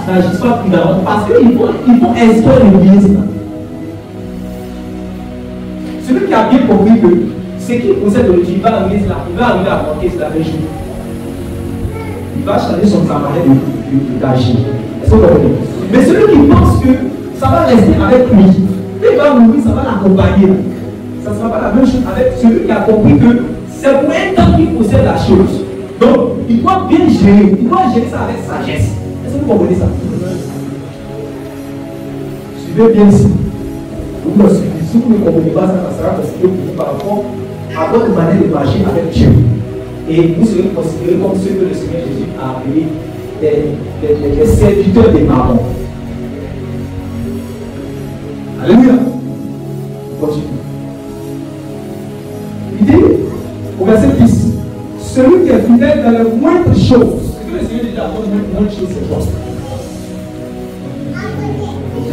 n'agissent pas prudemment parce qu'ils vont instaurer l'église. Celui qui a bien compris que ce qu'il possède de Dieu, il va arriver à manquer la même chose. Il va changer son manière d'agir. Est-ce que vous comprenez? Mais celui qui pense que ça va rester avec lui, il va mourir, ça va l'accompagner. Ça ne sera pas la même chose avec celui qui a compris que c'est pour un temps qu'il possède la chose. Donc, il doit bien gérer. Il doit gérer ça avec sagesse. Est-ce que vous comprenez ça? Suivez bien ici. Si vous ne comprenez pas ça, ça sera parce que vous par rapport à votre manière de marcher avec Dieu. Et vous serez considérés comme ceux que le Seigneur Jésus a appelés des serviteurs des marrons. Alléluia. Continue. Il dit, au verset 10, celui qui est fidèle dans les moindres choses. Ce que le Seigneur dit dans les moindres choses, c'est quoi?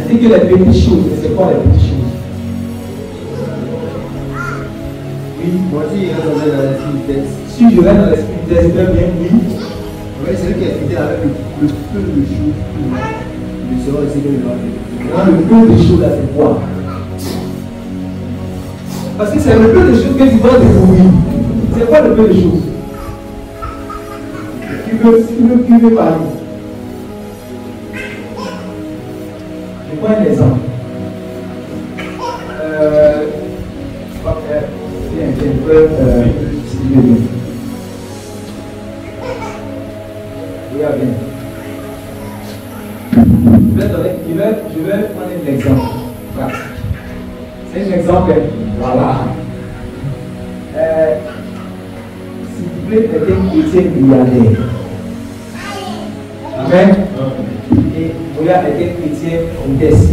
Il dit que les petites choses, mais c'est quoi les petites choses? Oui, moi aussi, il reste dans l'esprit de vitesse. Si je reste dans l'esprit de vitesse, c'est bien, oui. Oui, celui qui est fidèle avec le peu de choses, il sera aussi que le peu de choses, là, c'est quoi? Parce que c'est le peu de choses que tu vas découvrir. C'est quoi le peu de choses? Qui veut parler? Je prends un exemple. Regarde bien. Je vais prendre un exemple. C'est un exemple. Voilà. S'il vous plaît, quelqu'un qui était milliardaire. Amen. Et regarde quelqu'un qui était comtesse.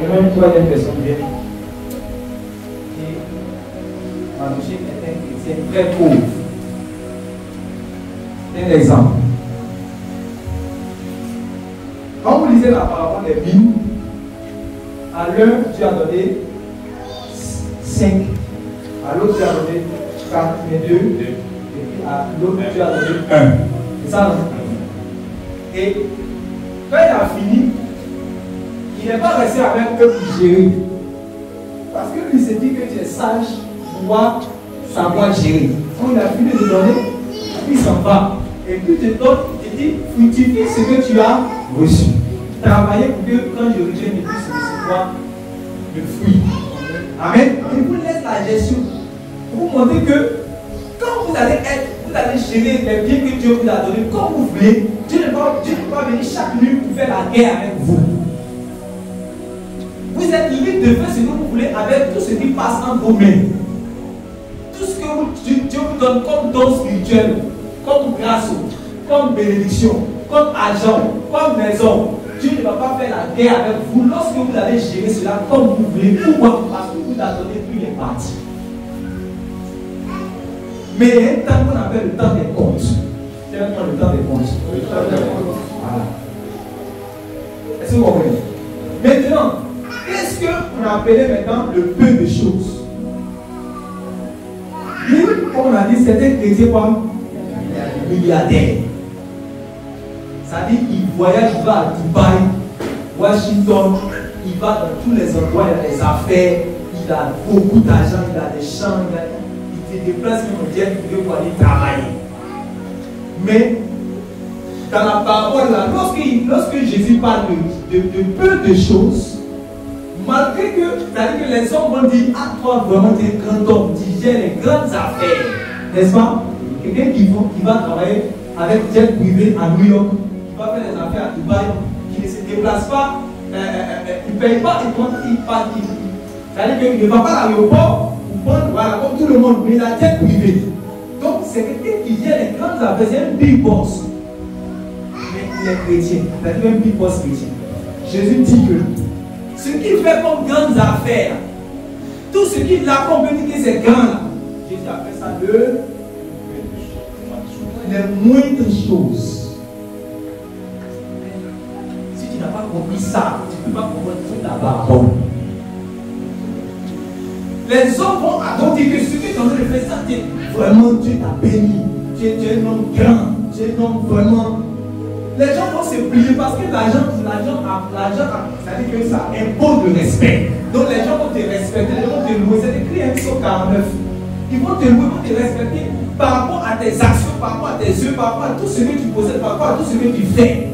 Et même troisième personne vient. Et Manouché est un chrétien très pauvre. C'est un exemple. Quand vous lisez la parabole des vignes, à l'un, Dieu a donné 5, à l'autre, Dieu a donné 4, mais 2, et puis à l'autre, Dieu a donné 1. C'est ça, non? Et quand il a fini, il n'est pas resté avec eux pour gérer. Parce que lui s'est dit que tu es sage pour pouvoir savoir gérer. Quand il a fini de donner, il s'en va. Et puis il te donne, il te dit, fructifie ce que tu as reçu. Travaillez pour que quand je revienne, je puisse recevoir le fruit. Amen. Il vous laisse la gestion. Pour vous montrer que quand vous allez gérer les biens que Dieu vous a donnés comme vous voulez, Dieu ne va pas venir chaque nuit pour faire la guerre avec vous. Vous êtes libre de faire ce que vous voulez avec tout ce qui passe entre vos mains. Tout ce que Dieu vous donne comme don spirituel, comme grâce, comme bénédiction, comme argent, comme maison. Dieu ne va pas faire la guerre avec vous lorsque vous allez gérer cela comme vous voulez. Pourquoi? Parce que vous a donné plus les parties. Mais il y a un temps qu'on appelle le temps des comptes. C'est un temps le temps des comptes. Voilà. Est-ce que vous comprenez? Maintenant, qu'est-ce qu'on appelait maintenant le peu de choses? Lui, comme on a dit, c'était chrétien quoi? Milliardaire. Ça dit qu'il voyage, il va à Dubaï, Washington, il va dans tous les endroits, il a des affaires, il a beaucoup d'argent, il a des champs, il se déplace même au jet pour aller travailler. Mais dans la parole là, lorsque Jésus parle de peu de choses, malgré que, c'est-à-dire que les hommes vont dire, ah toi vraiment tu es un grand homme, tu gères les grandes affaires, n'est-ce pas? Quelqu'un qui va travailler avec jet privé à New York, qui va faire les affaires à Dubaï, qui ne se déplace pas, il ne paye pas, il part, c'est-à-dire qu'il ne va pas à l'aéroport, voilà, comme tout le monde, mais il a jet privé. Donc c'est quelqu'un qui gère les grandes affaires, c'est un big boss. Mais il est chrétien, c'est-à-dire un big boss chrétien. Jésus dit que ce qu'il fait comme grandes affaires, tout ce qui l'accompagne de ces grands-là, Jésus appelle ça les moindres choses. compris ça, tu ne peux pas comprendre tout là-bas. Bon. Les hommes vont attendre que ce que tu es en train de faire, ça, vraiment, Dieu t'a béni. Tu es un homme grand. Tu es un homme vraiment. Les gens vont se plier parce que l'argent, c'est-à-dire que ça impose le respect. Donc les gens vont te respecter, les gens vont te louer. C'est écrit un psaume 49. Ils vont te louer, vont te respecter par rapport à tes actions, par rapport à tes yeux, par rapport à tout ce que tu possèdes, par rapport à tout ce que tu fais.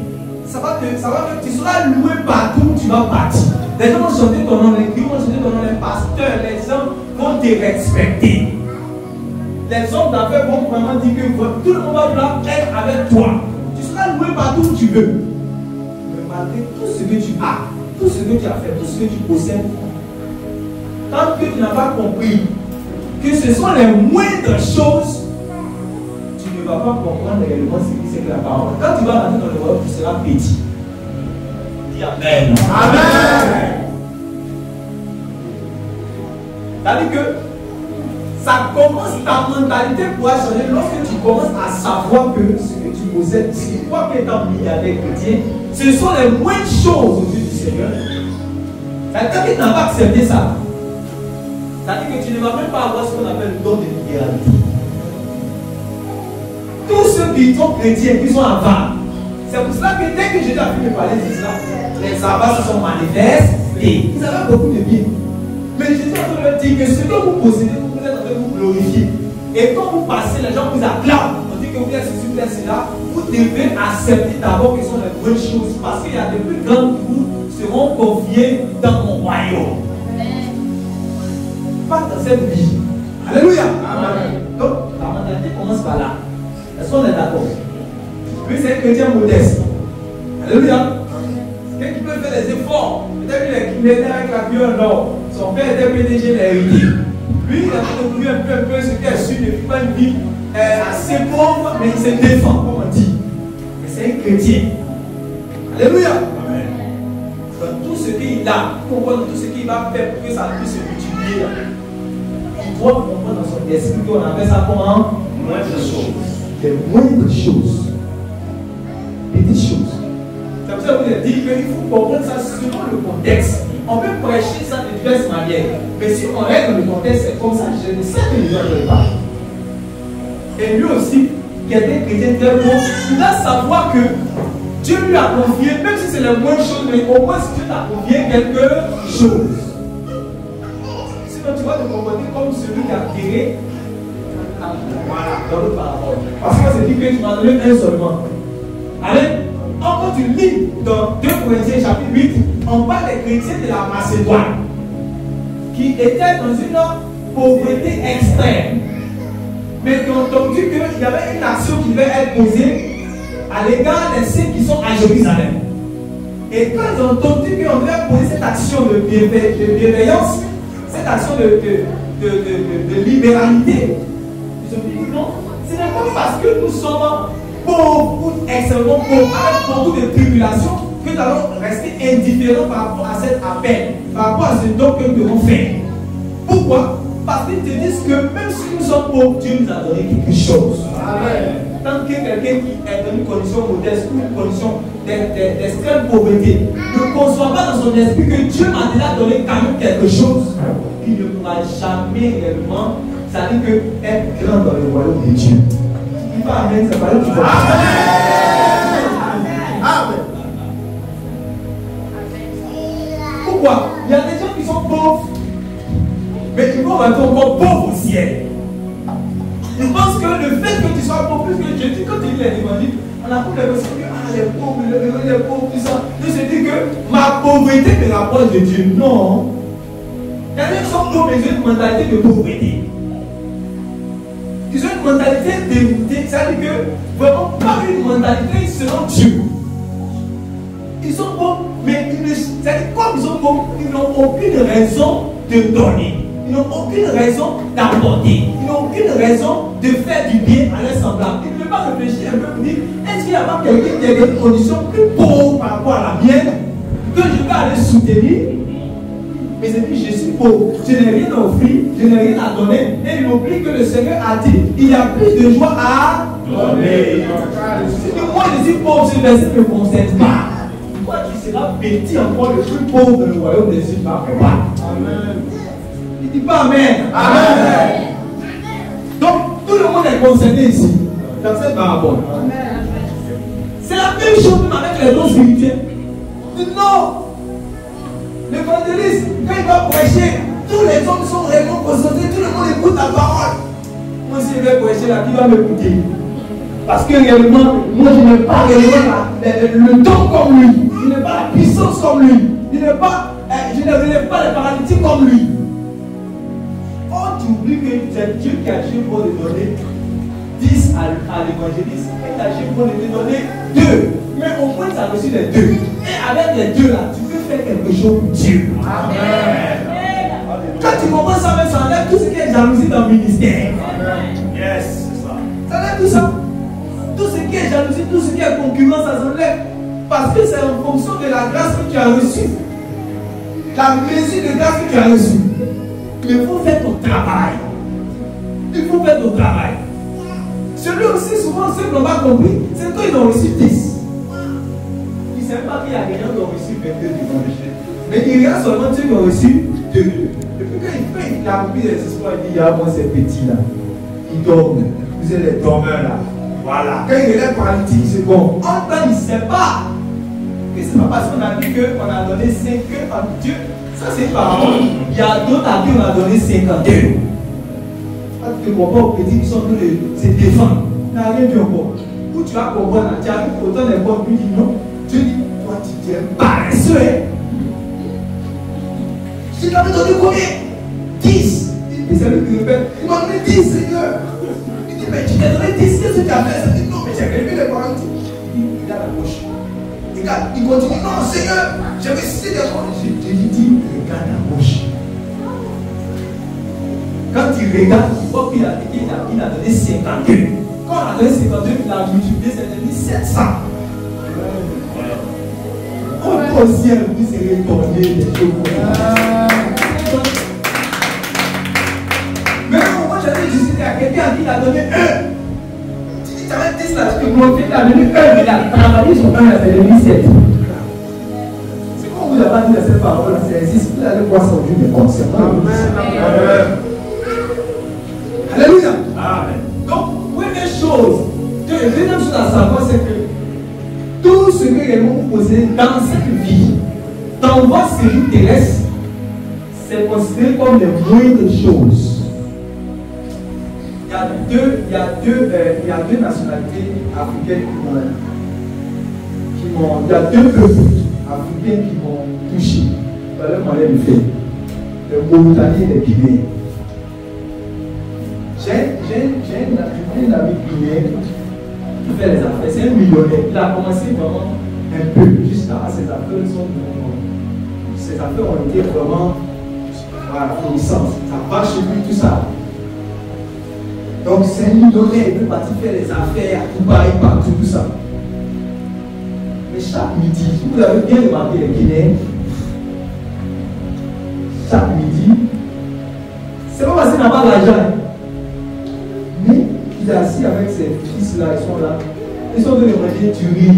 Ça va que tu seras loué partout où tu vas partir. Les gens vont chanter ton nom, les vont chanter ton nom, les pasteurs, les hommes vont te respecter. Les hommes d'affaires vont vraiment dire que tout le monde va vouloir être avec toi. Tu seras loué partout où tu veux. Mais malgré tout ce que tu as, tout ce que tu as fait, tout ce que tu possèdes, tant que tu n'as pas compris que ce sont les moindres choses, tu ne vas pas comprendre réellement ce que c'est que la parole. Quand tu vas rentrer dans le royaume, tu seras petit. Dis Amen. Amen. C'est-à-dire que ça commence, ta mentalité pourra changer lorsque tu commences à savoir que ce que tu possèdes, si toi qui es un milliardaire chrétien, ce sont les moindres choses aux yeux du Seigneur. C'est-à-dire que tu n'as pas accepté ça. C'est-à-dire que tu ne vas même pas avoir ce qu'on appelle le don de libéralité. Tous ceux qui sont chrétiens, qui sont avares, c'est pour cela que dès que Jésus a fini de parler de ça, les avares se sont manifestés. Ils avaient beaucoup de bien. Mais Jésus a en train de leur dire que ce que vous possédez, vous êtes en train de vous glorifier. Et quand vous passez, les gens vous acclament. On dit que vous êtes ceci, vous êtes cela. Vous devez accepter d'abord que ce sont les bonnes choses. Parce qu'il y a des plus grandes qui vous seront confiées dans mon royaume. Pas dans cette vie. Alléluia. Amen. Donc, la mentalité commence par là. Est-ce qu'on est d'accord? Lui, c'est un chrétien modeste. Alléluia. Quelqu'un qui peut faire des efforts. Peut-être qu'il est avec la pure d'or. Son père était PDG, il a hérité. Lui, il a découvert un peu ce qu'il a su depuis pas une vie assez pauvre, mais il se défend, comme on dit. Mais c'est un chrétien. Alléluia. Amen. Dans tout ce qu'il a, comprendre tout ce qu'il va faire pour que ça puisse se multiplier. Il doit comprendre dans son esprit qu'on appelle ça comment? Moindres choses. Les moindres choses. Petites choses. C'est pour ça que vous avez dit qu'il faut comprendre ça selon le contexte. On peut prêcher ça de diverses manières. Mais si on reste dans le contexte, c'est comme ça, je ne sais que les gens ne pas. Et lui aussi, qui était chrétien très bon, il doit savoir que Dieu lui a confié, même si c'est la moindre chose, mais au moins si Dieu t'a confié quelque chose. Sinon, tu vas te comporter comme celui qui a tiré. Voilà, dans l'autre parole. Parce que c'est dit que tu m'as donné un seulement. Allez. Quand tu lis dans 2 Corinthiens chapitre 8, on parle des chrétiens de la Macédoine qui étaient dans une pauvreté extrême, mais qui ont entendu qu'il y avait une action qui devait être posée à l'égard des saints qui sont à Jérusalem. Et quand ils ont entendu qu'on devait poser cette action de bienveillance, cette action de libéralité, ils ont dit non, ce n'est pas parce que nous sommes pauvres ou extrêmement pauvres, avec beaucoup de tribulations, que nous allons rester indifférents par rapport à cet appel, par rapport à ce don que nous devons faire. Pourquoi? Parce qu'ils te disent que même si nous sommes pauvres, Dieu nous a donné quelque chose. Amen. Tant que quelqu'un qui est dans une condition modeste ou une condition d'extrême pauvreté ne conçoit pas dans son esprit que Dieu m'a déjà donné quand même quelque chose, il ne pourra jamais réellement, c'est-à-dire que être grand dans le royaume de Dieu. Amen, c'est pas là que tu vois. Amen. Pourquoi? Il y a des gens qui sont pauvres, mais ils vont être encore pauvres au ciel. Ils pensent que le fait que tu sois pauvre, puisque je dis, quand il est évangiles, on a beaucoup l'impression que les pauvres, tout ça. Je se dis que ma pauvreté me rapproche de Dieu. Non. Il y a des gens qui sont pauvres, mais ils ont une mentalité de pauvreté. Ils ont une mentalité déroutée, c'est-à-dire que vraiment pas une mentalité selon Dieu. Ils sont pauvres, mais c'est-à-dire comme ils sont pauvres, ils n'ont aucune raison de donner. Ils n'ont aucune raison d'apporter. Ils n'ont aucune raison de faire du bien à leurs semblables. Ils ne peuvent pas réfléchir un peu pour dire, est-ce qu'il y a pas quelqu'un qui a des conditions plus pauvres par rapport à la mienne que je vais aller soutenir? Mais c'est dit, je suis pauvre, je n'ai rien à offrir, je n'ai rien à donner. Et il oublie que le Seigneur a dit, il y a plus de joie à donner. Si moi je suis pauvre, ce verset ne me concerne pas. Toi qui sera petit encore, le plus pauvre dans le royaume des cieux va pouvoir. Amen. Il dit pas Amen. Amen. Donc, tout le monde est concerné ici, dans cette parabole. C'est la même chose même avec les dons spirituels. Non. L'évangéliste, quand il va prêcher, tous les hommes sont réellement concentrés, tout le monde écoute la parole. Moi, si je vais prêcher là, qui va m'écouter? Parce que réellement, moi je n'ai pas réellement le don comme lui. Je n'ai pas la puissance comme lui. Je n'ai pas les paralytiques comme lui. Oh, tu oublies que c'est Dieu qui a agi pour te donner 10 à l'évangéliste et tu as agi pour te donner 2. Mais au moins tu as reçu les 2. Et avec les 2 là, tu peux faire quelque chose pour Dieu. Amen. Quand tu comprends ça, même ça enlève tout ce qui est jalousie dans le ministère. Amen. Yes, c'est ça. Ça enlève tout ça. Tout ce qui est jalousie, tout ce qui est concurrence, ça s'enlève. Parce que c'est en fonction de la grâce que tu as reçue. La mesure de grâce que tu as reçue. Mais il faut faire ton travail. Il faut faire ton travail. Celui aussi, souvent, ceux qui n'ont pas compris, c'est quand ils ont reçu 10. Ils ne savent pas qu'il y a des gens qui ont reçu 22 devant le chef. Mais il y a seulement ceux qui ont reçu 2. Et puis quand il fait, il a rempli des espoirs, il dit, il y a moi ces petits-là. Ils dorment. Vous êtes les dormeurs là. Voilà. Quand il est paralytique, c'est bon. En temps, il ne sait pas. Et c'est pas parce qu'on a dit qu'on a donné 5 à Dieu. Ça, c'est une parole. Il y a d'autres à qui on a donné 52. Parce que mon pauvre petit qui sont en train de se défendre. Il n'a rien dit encore. Où tu vas comprendre, tu as vu autant les pauvres, lui dit non. Dieu dit, toi, tu es paresseux. Je t'avais donné combien? 10. Il s'est lui qui répète, il m'a donné 10, Seigneur. Il dit, mais tu t'es donné 10, qu'est-ce que tu as fait? Il dit, non, mais j'ai relevé les parents. Il a la bouche. Regarde, il continue, non, Seigneur, j'ai récité des choses. Je lui dis, regarde la bouche. Quand il regarde, il voit qu'il a donné 52. Quand on a donné 52, il a multiplié, c'est devenu 700. On peut aussi vous serez tourné des choses. Mais moi j'avais discuté à quelqu'un qui a donné 1. Tu dis, tu avais 10 là, parce que mon fils a donné 1, mais il a travaillé sur 1, c'est devenu 7. C'est comme vous n'avez pas dit cette parole, c'est ainsi, vous allez voir son Dieu me concernant. Alléluia. Amen. Donc, première chose, deuxième chose à savoir, c'est que tout ce que réellement vous possédez dans cette vie, dans votre série terrestre, c'est considéré comme les moindres choses. Il y a deux nationalités africaines il y a 2 peuples africains qui m'ont touché dans leur manière de faire. Les Mauritaniens et les Guinéens. J'ai un ami guinéen qui fait les affaires. C'est un millionnaire. Il a commencé vraiment un peu jusqu'à ses affaires. Ses affaires ont été vraiment florissantes. Ça va chez lui, tout ça. Donc c'est un millionnaire. Il peut partir faire les affaires à Dubaï, partout, tout ça. Mais chaque midi, vous avez bien remarqué les Guinéens, chaque midi, c'est pas parce qu'il n'a pas l'argent. Mais il est assis avec ses fils là, ils sont là. Ils sont en train de manger du riz.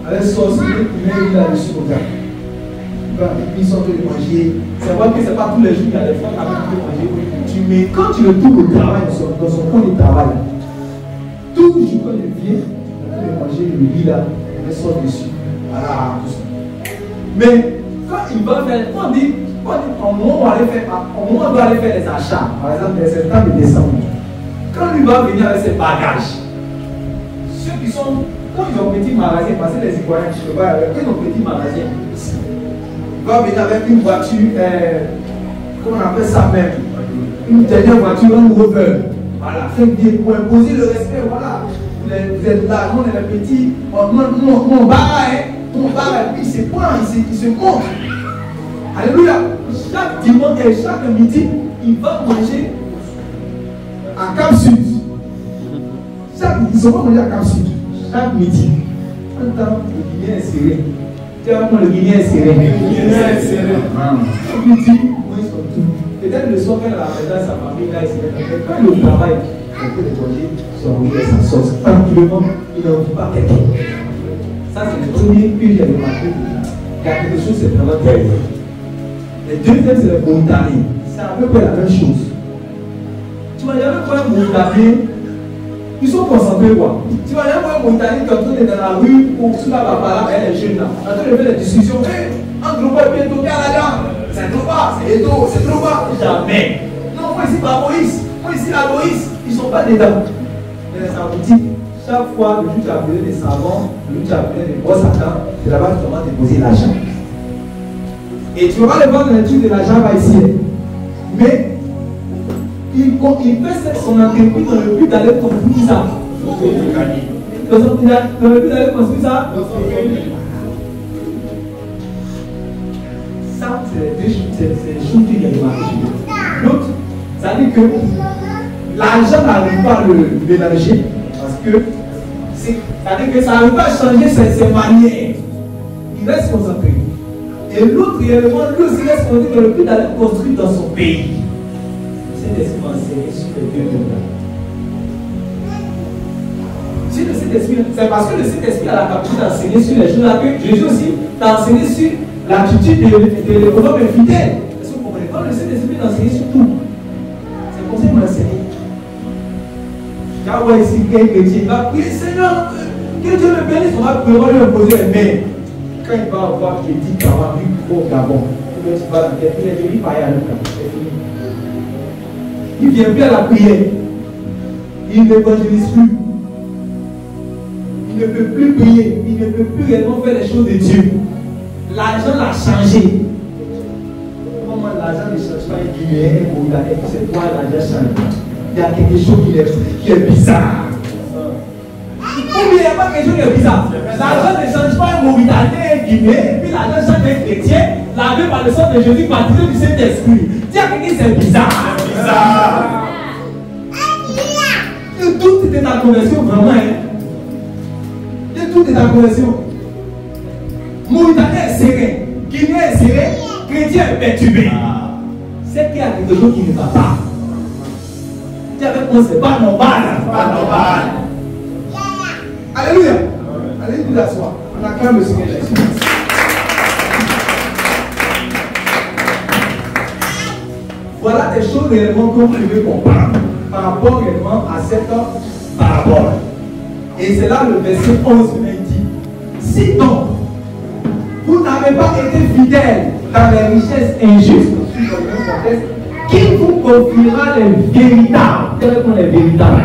Avec sauce, il met là-dessus comme ça. Et puis ils sont en train de manger. C'est vrai que ce n'est pas tous les jours qu'il y a des femmes avec qui manger. Mais quand tu le trouves au travail, dans son coin de travail, tout le jour quand il vient, il est en train de manger le riz là, il met sauce dessus. Voilà, tout ça. Mais quand il va faire, on dit, au moment où on doit aller faire les achats, par exemple, c'est le temps de décembre. Quand lui va venir avec ses bagages, ceux qui sont, quand ils ont petit magasin, parce que les Ivoiriens, je ne sais pas, quand ils ont petit magasin, il va venir avec une voiture, comment on appelle ça même, une dernière voiture, un Rover. Voilà, pour imposer le respect, voilà. Vous êtes là, nous on est les petits, on barre, et puis il se prend, il se montre. Alléluia. Chaque dimanche et chaque midi, il va manger à Cap Sud. Ils ne vont pas manger à Cap Sud. Chaque midi. En temps, le Guinéen est serré. Tu vois comment le Guinéen est serré. Le Guinéen est serré. Chaque midi, ils sont tous. Peut-être le soir, quand il a la sa famille, là, il se met. Quand il est au travail, il peut les manger son riz et sa sauce. Tranquillement, il n'en dit pas quelqu'un. Ça, c'est le premier que j'ai remarqué. Il y a quelque chose, c'est vraiment derrière. Le deuxième, c'est le Mauritanien. C'est à peu près la même chose. Tu vas jamais voir un Mauritanien. Ils sont concentrés quoi. Tu vas jamais voir un Mauritanien quand on est dans la rue ou sur la barbara, elle est jeune là. Quand on fait des discussions, entre nous, bientôt, qu'à la dame. C'est trop bas, c'est trop, c'est trop bas. Jamais. Non, moi ici, pas Moïse. Moi ici, la Moïse. Ils ne sont pas dedans. Mais ça vous dit, chaque fois que tu as besoin des savons, que tu as besoin des brosses à dents, c'est là-bas que tu commences à déposer l'argent. Et tu vas le voir dans l'étude de l'argent va ici. Mais il fait son entreprise dans le but d'aller construire ça. Dans le but d'aller construire ça. Ça, c'est les choses qui viennent de marcher. L'autre, ça dit que l'argent n'arrive pas à le mélanger parce que ça dit que ça n'arrive pas à changer ses manières. Il reste concentré. Et l'autre, réellement, lui aussi reste concentré dans le but d'aller construire dans son pays. C'est l'esprit enseigné sur les deux domaines. Si le Saint-Esprit, c'est parce que le Saint-Esprit a la capacité d'enseigner sur les choses-là que Jésus aussi t'a enseigné sur l'attitude de l'homme infidèle. Est-ce que vous comprenez? Quand le Saint-Esprit t'a enseigné sur tout, c'est pour ça qu'il m'a enseigné. Quand on voit ici quelqu'un chrétien, il va prier Seigneur, que Dieu me bénisse, on va lui imposer les mains. Quand il va avoir qui dit qu'il va vivre au Gabon, il va dans quelqu'un, il va y aller au Gabon. Il ne vient plus à la prière. Il n'évangélise plus. Il ne peut plus prier. Il ne peut plus réellement faire les choses de Dieu. L'argent l'a changé. Comment l'argent ne change pas un Guinéen, un Mauritanien, c'est toi l'argent change. Il y a quelque chose qui est bizarre. Ou bien il n'y a pas quelque chose qui est bizarre. L'argent ne change pas un Mauritanien, un Guinéen, puis l'argent change un chrétien, lavé par le sang de Jésus, baptisé du Saint-Esprit. Dis à quelqu'un c'est bizarre. Tout était ta conversion, vraiment. Tout est ta conversion. Mauritanien est serein, Guinéen est serein, chrétien est perturbé. C'est qu'il y a quelque chose qui ne va pas. Dis avec moi, c'est pas normal. Pas normal. Alléluia. Allez vous asseoir. On acclame le Seigneur Jésus. Voilà des choses réellement que vous devez comprendre par rapport réellement à cette parabole. Et c'est là le verset 11 qui dit: si donc vous n'avez pas été fidèles dans les richesses injustes, qui vous confiera les véritables? Quels sont les véritables?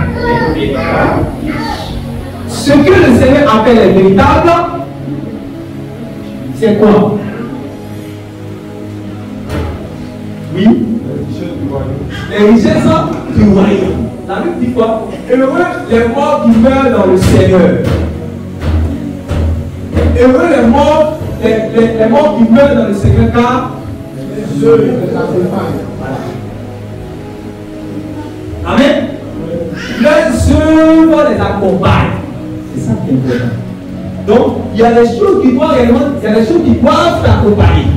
Ce que le Seigneur appelle les véritables, c'est quoi? Oui. Les richesses du royaume. La Bible dit quoi? Heureux les morts qui meurent dans le Seigneur. Heureux les morts qui meurent dans le Seigneur, car les œuvres les accompagnent. Amen. Les œuvres les accompagnent. C'est ça qui est important. Donc, il y a des choses qui doivent réellement, il y a des choses qui doivent t'accompagner.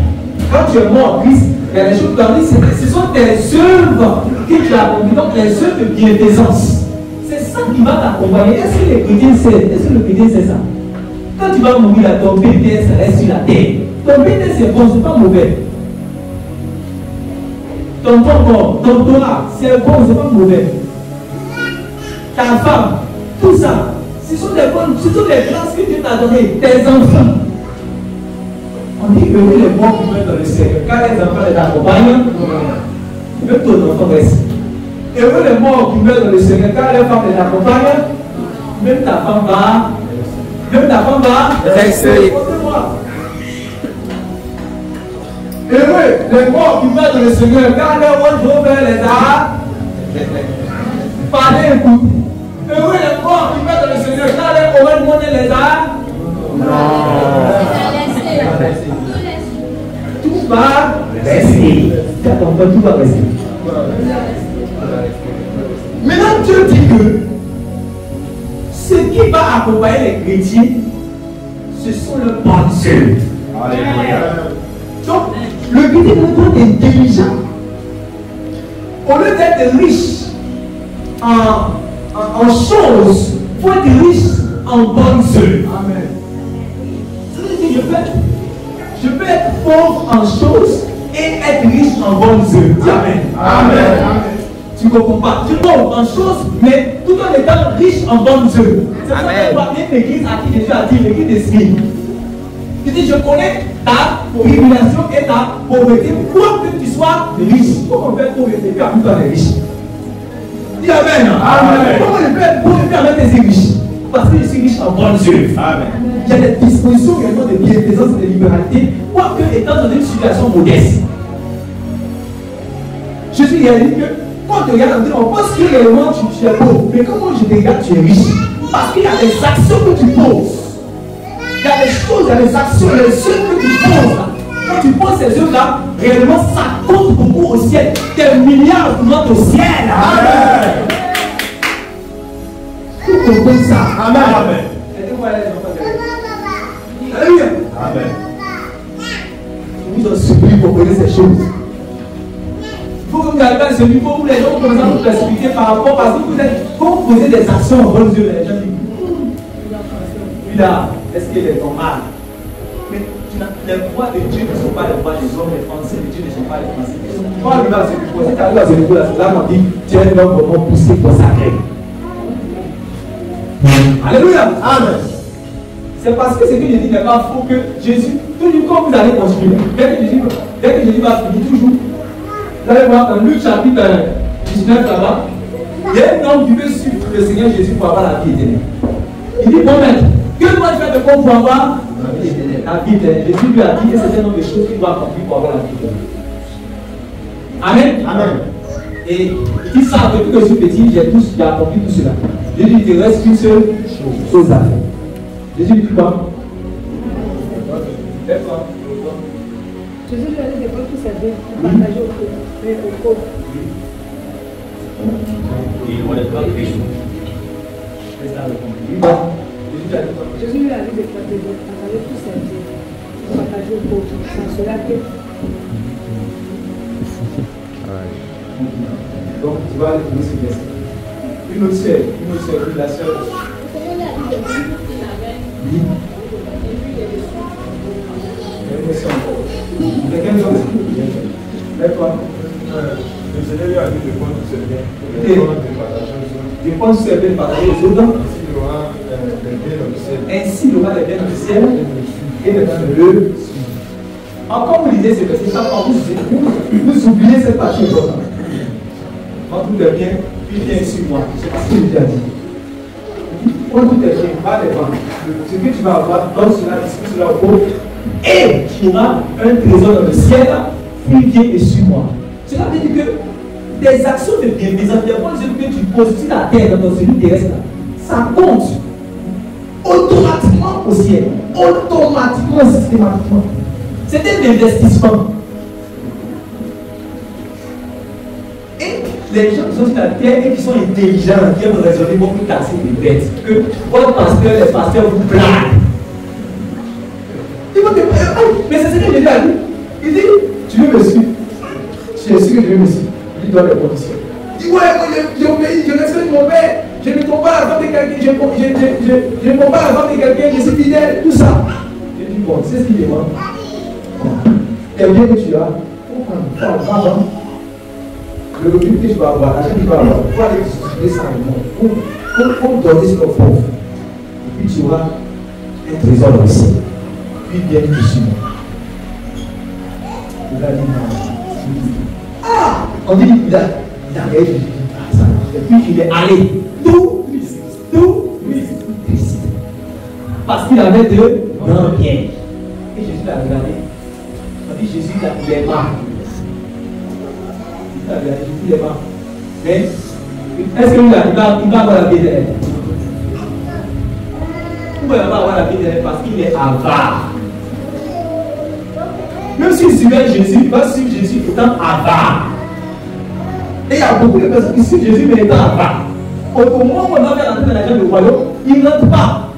Quand tu es mort en Christ, il y a des choses dans lui, ce sont tes œuvres que tu as accomplies, donc les œuvres de bienfaisance. C'est ça qui va t'accompagner. Est-ce que les chrétiens savent? Est-ce que le chrétien sait ça? Quand tu vas mourir, ton BTS reste sur la terre. Ton BTS c'est bon, c'est pas mauvais. Ton corps, ton Torah, c'est bon, c'est pas mauvais. Ta femme, tout ça, ce sont des bonnes, ce sont des grâces que Dieu t'a données, tes enfants. On dit que les morts qui meurent dans le Seigneur, quand les enfants les accompagnent, même ton enfant reste. Heureux les morts qui meurent dans le Seigneur, quand les femmes les accompagnent, même ta femme va rester. Heureux les morts qui meurent dans le Seigneur, quand les wardrobes les a parlé, écoute. Heureux les morts qui meurent dans le Seigneur, quand les oreilles monnaie les a tout va rester. Tout va rester. Maintenant, Dieu dit que ce qui va accompagner les chrétiens, ce sont leurs bonnes œuvres. Donc, le chrétien doit être intelligent. Au lieu d'être riche en choses, il faut être riche en bonnes œuvres. bonnes œuvres. Dis Amen. Amen. Tu ne comprends pas. Tu pauvre en choses, mais tout en étant riche en bonnes œuvres. C'est pour ça qu'il y a une église à qui Jésus a dit, l'église des signes. Il dit, je connais ta tribulation et ta pauvreté, pour que tu sois riche. Comment faire pauvreté et puis toi tu es riche? Dis Amen. Amen. Comment je fais pauvreté avec tes riches? Parce que je suis riche en bonnes œuvres. Amen. Il y a des dispositions également de bienfaisance et de libéralité, quoique étant dans une situation modeste. Jésus a dit que quand tu regardes, on pense que réellement tu es pauvre, mais comment je te regarde, tu es riche? Parce qu'il y a des actions que tu poses. Il y a des choses, il y a des actions, les œuvres que tu poses là. Quand tu poses ces œuvres-là, réellement ça compte beaucoup au ciel. Des milliards montent au ciel. Amen. Vous comprenez ça? Amen. Amen. Alléluia. Amen. Je vous en supplie pour connaître ces choses. Il faut que vous arriviez à ce niveau où les gens commencent à vous précipiter par rapport à ce que vous êtes. Quand vous posez des actions en bonnes yeux, les gens disent lui là, est-ce qu'il est normal? Mais les voix de Dieu ne sont pas les voix des hommes, les pensées de Dieu ne sont pas les pensées des hommes. Quand tu arrives à ce niveau, si tu arrives à ce niveau là, c'est là qu'on dit tu es un homme vraiment poussé pour sacré. Alléluia. Amen. C'est parce que ce que je dis n'est pas faux que Jésus, toujours quand vous allez continuer, dès que Jésus va finir, toujours, vous allez voir dans Luc chapitre 19 là-bas, il y a un homme qui veut suivre le Seigneur Jésus pour avoir la vie éternelle. Il dit, bon maître, que dois-je faire de bon pour avoir la vie éternelle? La vie éternelle. Jésus lui a dit que c'est un nombre de choses qu'il doit accomplir pour avoir la vie éternelle. Amen. Amen. Et il dit ça, depuis que je suis petit, j'ai accompli tout cela. Jésus dit, il te reste une seule chose à faire. Jésus lui dit quoi? Jésus lui a dit de prendre tous ses biens, de partager aux pauvres. Jésus lui a dit de partager tous ses biens, de partager aux pauvres. C'est cela que. Donc tu vas aller trouver ce verset. Une autre sœur, la sœur. Oui. Quelqu'un d'autre? D'accord. Le Seigneur lui a dit de prendre ses biens, de prendre ses biens, de partager aux autres. Ainsi il aura les biens dans le ciel. Ainsi il aura les biens dans le ciel et dans le. Encore vous lisez ce verset, chaque fois vous oubliez cette partie importante. Quand tout est bien, puis viens sur moi. C'est ce que Jésus a dit. Quand tout est bien, va les vendre. Ce que tu vas avoir, donne cela, distribue cela au pauvre. Et tu auras un trésor dans le ciel, puis viens et suis-moi. Cela veut dire que des actions de bienfaisance, des bonnes œuvres que tu poses sur la terre, dans ton celui terrestre, ça compte automatiquement au ciel. Automatiquement, systématiquement. C'est un investissement. Et les gens qui sont sur la terre et qui sont intelligents, qui aiment raisonner, vont vous casser les bêtes. Que votre pasteur, les pasteurs vous blaguent. Ils vont te mais c'est ce que Jésus a dit. Il dit, tu veux me suivre. Tu es sûr que je veux me suivre. Il doit les conditions. Il dit, ouais, j'obéis, je respecte mon père. Je ne prends pas la femme de quelqu'un, je ne prends pas la femme de quelqu'un, je suis fidèle, tout ça. Je dis, bon, c'est ce qu'il demande. Et bien que tu as, le revenu que tu vas avoir, l'argent que tu vas avoir, pour aller distribuer ça au monde, pour donner ce qu'on pauvre. Et puis tu auras un trésor dans le ciel. Puis bien que tu suis moi. Il a dit non. Ah! On dit, il a réagi. Et puis il est allé. Tout triste. Parce qu'il avait de grands biens. Et Jésus l'a regardé. On dit Jésus il est mort. Il est mort. Mais est-ce qu'il va avoir la vie éternelle? Pourquoi il va avoir la vie éternelle? Parce qu'il est avare. Même s'il suivait Jésus, il va suivre Jésus étant avare. Et il y a beaucoup de personnes qui suivent Jésus mais étant avare. Au moment où on va faire entrer dans la gueule du royaume, il ne rentre pas.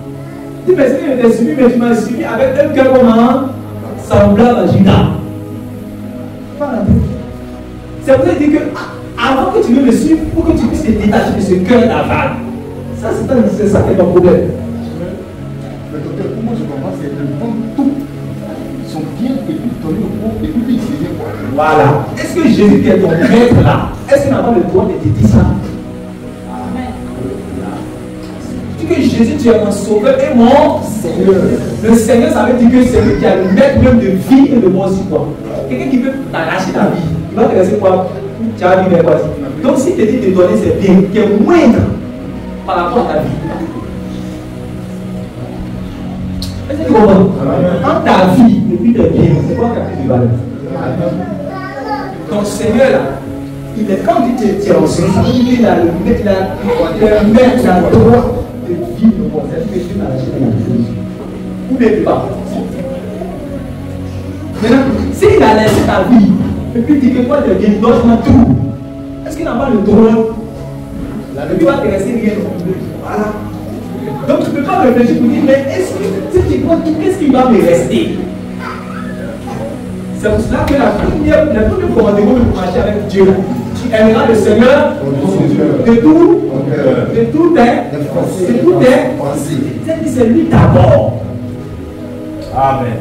Tu me dis que je t'ai suivi, mais tu m'as suivi avec un cœur comment semblable à Judas. C'est pour ça qu'il dit que avant que tu veux me suivre, pour que tu puisses te détacher de ce cœur d'avare. C'est ça qui est ton problème. Mais docteur, comment je comprends, c'est de prendre tout son bien et puis donner au pauvre et puis utiliser quoi. Voilà. Est-ce que Jésus qui est ton maître là, est-ce qu'il n'a pas le droit de te dire ça? Tu dis que Jésus, tu es mon sauveur et mon Seigneur. Le Seigneur, ça veut dire que c'est lui qui a le maître même de vie et de mort sur toi. Quelqu'un qui veut t'arracher ta vie, il va te laisser quoi? Tu vas vivre quoi? Donc si tu te dis de donner ses biens, qui est moindre par rapport à ta vie. Est-ce que tu comprends? Dans ta vie, depuis tes biens, c'est quoi qui a plus de valeur? Ton Seigneur là, il est quand il te tient au Seigneur, ça veut dire qu'il a le maître, la droit de vie, de mort. C'est-à-dire que tu n'as jamais la vie. Ou bien pas. Maintenant, s'il a laissé ta vie, et puis il dit que toi tu es bien, donne-moi tout. Est-ce qu'il n'a pas le droit? La vie va te laisser rien. Voilà. Donc tu ne peux pas réfléchir pour dire, mais est-ce que si tu crois, qu'est-ce qui va me rester? C'est pour cela que la première commandement pour marcher avec Dieu, tu aimeras le Seigneur de tout tes pensées. C'est lui d'abord. Amen.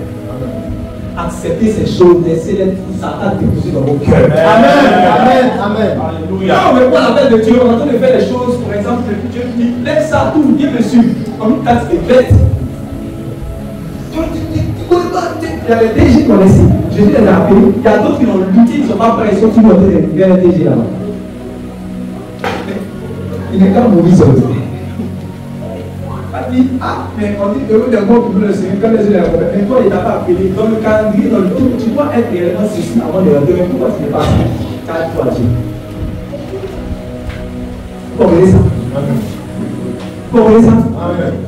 Accepter ces choses, laissez-les Satan déposer dans vos cœurs. Amen. Amen. Alléluia. Quand on me prend la tête de Dieu, on est en train de faire des choses, par exemple, Dieu dit, laisse ça tout, viens dessus, comme une taxe de bête. Il y a les DG qu'on laisse. Jésus les a appelés. Il y a d'autres qui l'ont lutté, ils ne sont pas prêts, ils sont tous montés vers les DG là-bas. Il n'est qu'à mourir seul. On dit, ah, mais on dit, heureux d'un bon pour le Seigneur, quand les gens l'ont appelé, mais toi, il t'a pas appelé. Dans le calendrier, dans le tout, tu dois être réellement ceci avant de rentrer. Mais pourquoi tu n'es pas appelé? Car toi, Dieu. Vous comprenez ça? Vous comprenez ça?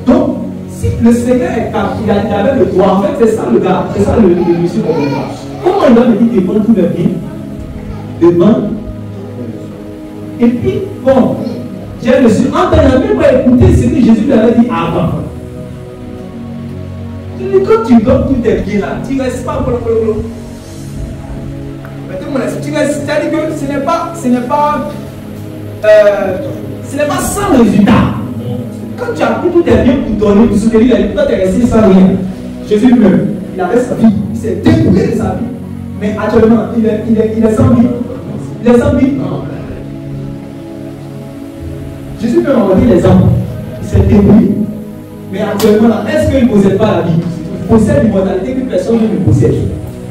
Donc, si le Seigneur est capable, il avait le droit, en fait, c'est ça le gars, c'est ça le monsieur qu'on veut faire. Comment il va me dire de prendre tout le bien demain? Et puis, bon, j'ai reçu, en t'ayant même pas écouté ce que Jésus lui avait dit avant. Quand tu donnes tous tes biens là, tu ne restes pas pour le. Tu restes, c'est-à-dire que ce n'est pas sans résultat. Quand tu as pris tous tes biens pour donner, pour soutenir la vie, toi tu es resté sans rien. Jésus lui-même, il avait sa vie, il s'est débrouillé de sa vie. Mais actuellement, il est sans vie. Il est sans vie. Jésus peut envoyer les hommes. Il s'est débrouillé. Mais actuellement, est-ce qu'il ne possède pas la vie? Il possède l'immortalité que personne ne possède.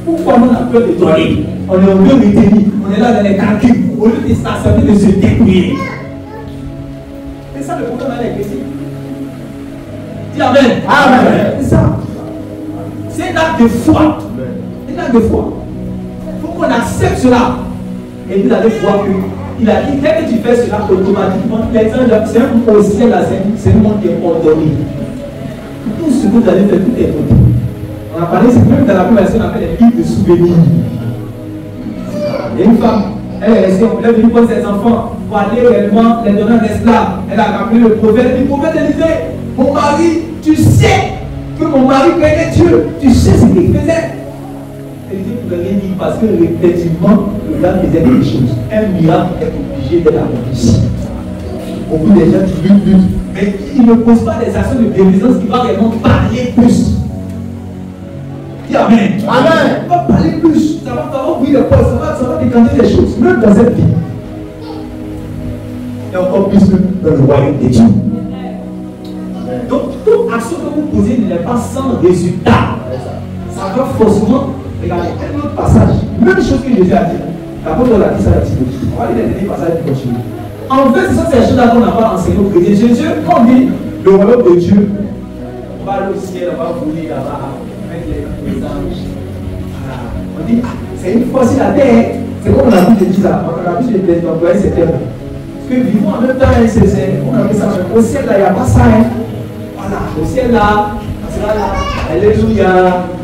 Pourquoi on a peur de donner? On est en train de retenir. On est là dans les calculs. Au lieu de stationner, de se débrouiller. C'est ça le problème avec les chrétiens. Dis Amen. Amen. C'est ça. C'est un acte de foi. Un acte de foi. Il faut qu'on accepte cela. Et vous allez voir que il a dit, dès que tu fais cela automatiquement, c'est un ciel là, c'est un monde qui est ordonné. Tout ce que vous allez faire, tout est ordonné. On a parlé, c'est même dans la conversation, on appelle les livres de souvenirs. Il y a une femme, elle est restée, elle est venue prendre ses enfants pour aller réellement les donner en esclave. Elle a rappelé le prophète. Le prophète elle disait, mon mari, tu sais que mon mari craignait Dieu, tu sais ce qu'il faisait. Elle dit, vous n'avez rien dit parce que effectivement, le gars faisait quelque chose. Un miracle est obligé d'être accompli. Beaucoup de gens qui luttent, mais il ne pose pas des actions de délivrance qui va vraiment parler plus. Dis Amen. Amen. Il va parler plus. Ça va ouvrir les portes, ça va décanter des choses, même dans cette vie. Et encore plus dans le royaume de Dieu. Donc, toute action que vous posez n'est pas sans résultat. Ça va forcément. Regardez, un autre passage, même chose que Jésus a dit. L'apôtre a dit ça à Timothée. On va lire les derniers passages qui continuent. En fait, ce sont ces choses-là qu'on n'a pas enseigné aux chrétiens. Jésus, quand on dit le royaume de Dieu, on va aller au ciel, on va voler là-bas, avec les anges. Voilà. On dit, ah, c'est une fois sur la terre. C'est comme on a vu de dire ça. On a vu d'employer ces termes. Parce que vivons en même temps, on a vu ça. Au ciel, là, il n'y a pas ça. Voilà, au ciel, là, c'est là. Alléluia.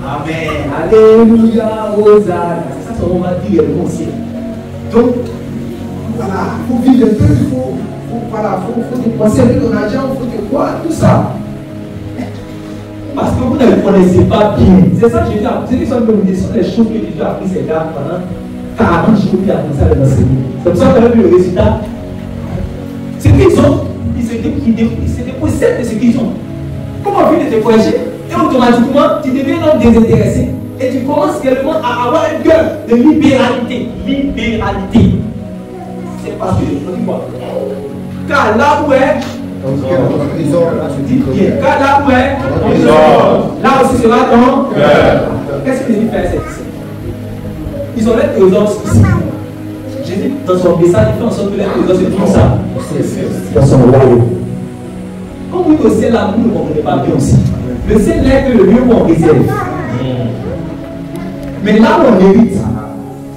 Amen. Alléluia. Hosanna. C'est ça qu'on va dire le ciel. Donc, voilà, il faut vivre un peu, il faut dépenser un peu ton argent, il faut te croire, tout ça. Parce que vous ne le connaissez pas bien. C'est ça que Jésus a dit. Ce sont les choses que Jésus a pris ces gars pendant 40 jours qu'il a commencé à les enseigner. C'est pour ça qu'on a vu le résultat. Ce qu'ils ont, ils se dépossèdent de ce qu'ils ont. Comment on vient de te projeter et automatiquement, tu deviens un homme désintéressé. Et tu commences réellement à avoir un cœur de libéralité. Libéralité. C'est parce que, on dit quoi? Car là où est, car là où est, là aussi sera ton cœur. Qu'est-ce que Jésus fait? Ils ont l'air trésors ici. Jésus, dans son message, il fait en sorte que les trésors se trouvent ça. Dans son royaume. Comme vous au ciel, là, vous ne comprenez pas bien aussi. Le ciel n'est que le lieu où on réserve. Mais là où on hérite,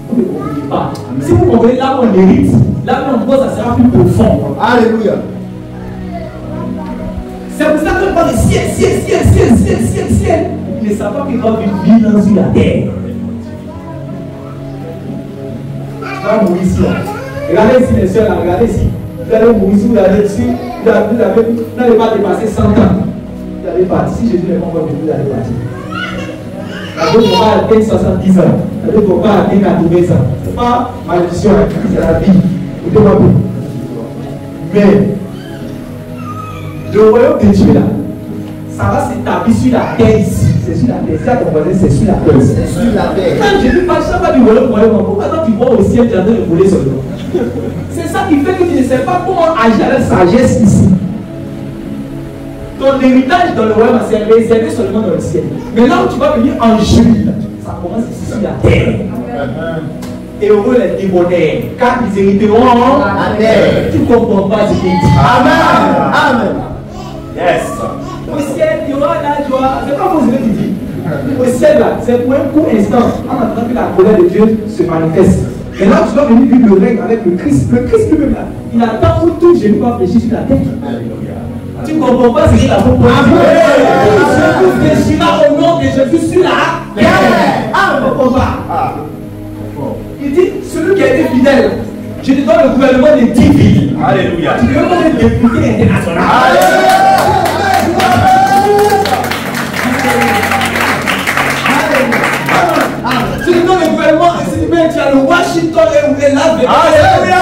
vous ne comprenez pas. Si vous comprenez là où on hérite, là où on pose, ça sera plus profond. Alléluia. C'est pour ça qu'on parle de ciel. Ils ne savent pas qu'ils doivent vivre sur la terre. Tu vas mourir ici. Regardez ici les soeurs, regardez ici. Vous allez mourir ici, vous allez dessus. Vous n'allez pas dépasser 100 ans. Vous allez partir. Si Jésus n'est pas encore venu, vous allez partir. La Bible ne va pas atteindre 70 ans. La Bible ne va pas atteindre 80 ans. Ce n'est pas malédiction, c'est la vie. Vous devez m'appeler. Mais le royaume de Dieu là, ça va s'établir sur la terre ici. C'est sur la terre. Si à ton voisin, c'est sur la terre. C'est sur la terre. Quand Jésus parle chaque fois du royaume, pourquoi quand tu vois au ciel, tu es en train de voler seulement? C'est ça qui fait que tu ne sais pas comment agir avec sagesse ici. Ton héritage dans le royaume, c'est réservé seulement dans le ciel. Mais là où tu vas venir en juillet, ça commence ici sur la terre. Et heureux les dévotaires, car ils hériteront la terre. Tu ne comprends pas ce qu'il dit. Amen. Amen. Yes. Au ciel, il y aura la joie. C'est pas vous qui dit. Au ciel, là, c'est pour un court instant, en attendant que la colère de Dieu se manifeste. Et là, tu dois venir vivre le règne avec le Christ. Le Christ lui-même, là, il attend où tout Jésus va fléchir sur la terre. Tu ne comprends pas ce qu'il a proposé. Jésus fléchira au nom de Jésus sur la terre. Ah, ne comprends pas. Il dit, celui qui a été fidèle, je te donne le gouvernement des 10 villes. Alléluia. Tu peux donner des députés internationaux. Tu te donnes le gouvernement, tu as le Washington et Las Vegas. Alléluia.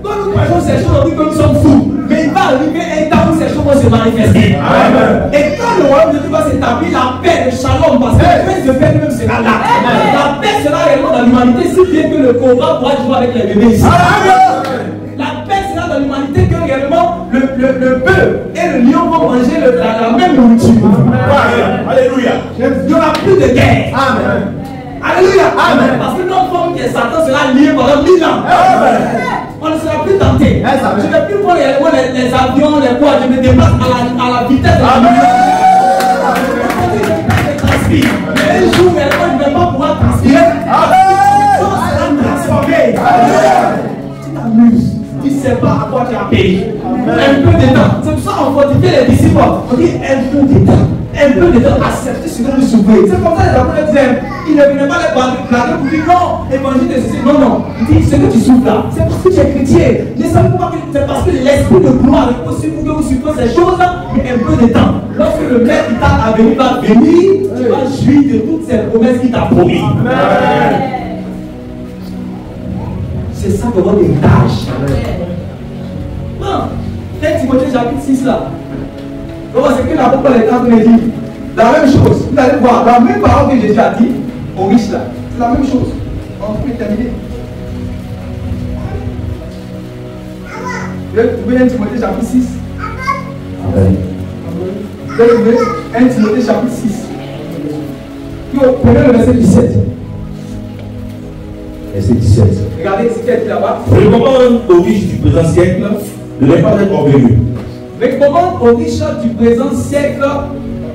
Quand nous croyons ces choses, on dit que nous sommes fous. Mais il va arriver un temps où ces choses vont se manifester. Amen. Et quand le royaume de Dieu va s'établir, la paix, le shalom, parce que la paix de Dieu même sera là. La paix sera réellement dans l'humanité, si bien que le combat pourra jouer avec les bébés ici. La paix sera dans l'humanité que réellement le bœuf et le lion vont manger la même nourriture. Alléluia. Il n'y aura plus de guerre. Amen. Alléluia. Amen. Parce que notre forme qui est Satan sera liée pendant 1000 ans. On ne sera plus tenté. Je ne vais plus voir les avions, les poids. Je me déplace à la vitesse de la lumière. Mais un jour, je ne vais pas pouvoir transpirer. Tout sera transformé. Tu t'amuses. Tu ne sais pas à quoi tu as payé. Un peu de temps. C'est pour ça qu'on fortifie les disciples. On dit un peu de temps. Un peu de temps, accepter ce que nous souffrons. C'est comme ça que les apôtres disaient, il ne venait pas les blaguer pour dire non, évangile de ceci. Non, non. Il dit ce que tu souffres là, c'est parce que tu es chrétien. Ne savez pas que c'est parce que l'esprit de gloire est possible pour que vous souffrez ces choses-là, mais un peu de temps. Lorsque le maître qui t'a venu va venir, tu vas jouir de toutes ces promesses qu'il t'a promis. C'est ça que votre héritage. Non. 1 Timothée chapitre 6 là. Donc c'est que l'apôtre est en train de dire la même chose. Vous allez voir, la même parole que Jésus a dit aux riches là. C'est la même chose. On peut terminer. Vous allez trouver 1 Timothée chapitre 6. Vous allez trouver 1 Timothée chapitre 6. Prenez le verset 17. Verset 17. Regardez ce qu'il y a dit là-bas. Recommande aux riches du présent siècle de ne pas être orgueilleux. Recommande aux riches du présent siècle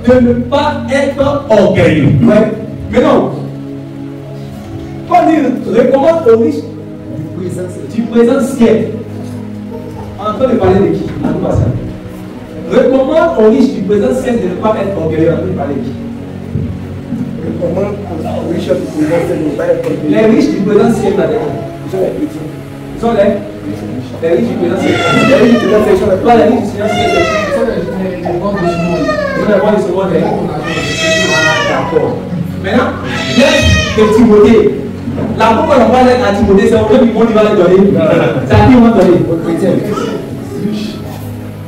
de ne pas être orgueilleux. Ouais. Mais non. Quand on recommande aux riches du présent siècle, on est en train de parler de qui? Recommande aux riches du présent siècle de ne pas être orgueilleux. On est en train de parler de qui? Recommande aux riches du présent siècle de ne pas être orgueilleux. Les riches du présent siècle là-dedans. Ils sont les chrétiens. Ils sont les riches du présent siècle. Les riches du présent siècle. Pas les riches du présent siècle. Ils sont les bons du monde. Ils sont les bons du second. D'accord. Maintenant, l'aide de Timothée. La pourquoi on va l'aide à Timothée, c'est au fait qu'on va le donner. C'est à qui on va donner? Aux chrétiens.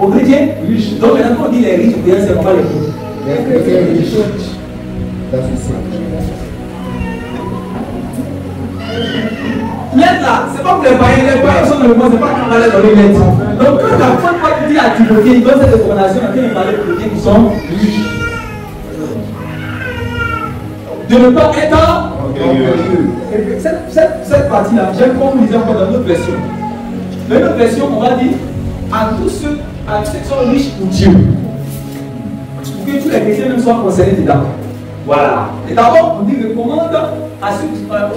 Aux chrétiens? Donc maintenant, quand on dit les riches du présent siècle, on va les donner. L'aide là, c'est pas pour les païens sont dans le monde, c'est pas qu'on va aller dans les lettres. Donc quand la fois qu'on dit à Timothée, il donne cette recommandation à qui il parlait de chrétiens qui sont riches. De ne pas être. Cette partie-là, j'aime qu'on vous disait encore dans notre version. Dans notre version, on va dire à tous ceux qui sont riches pour Dieu. Pour que tous les chrétiens même soient concernés dedans. Voilà. Et d'abord, on dit recommande à ceux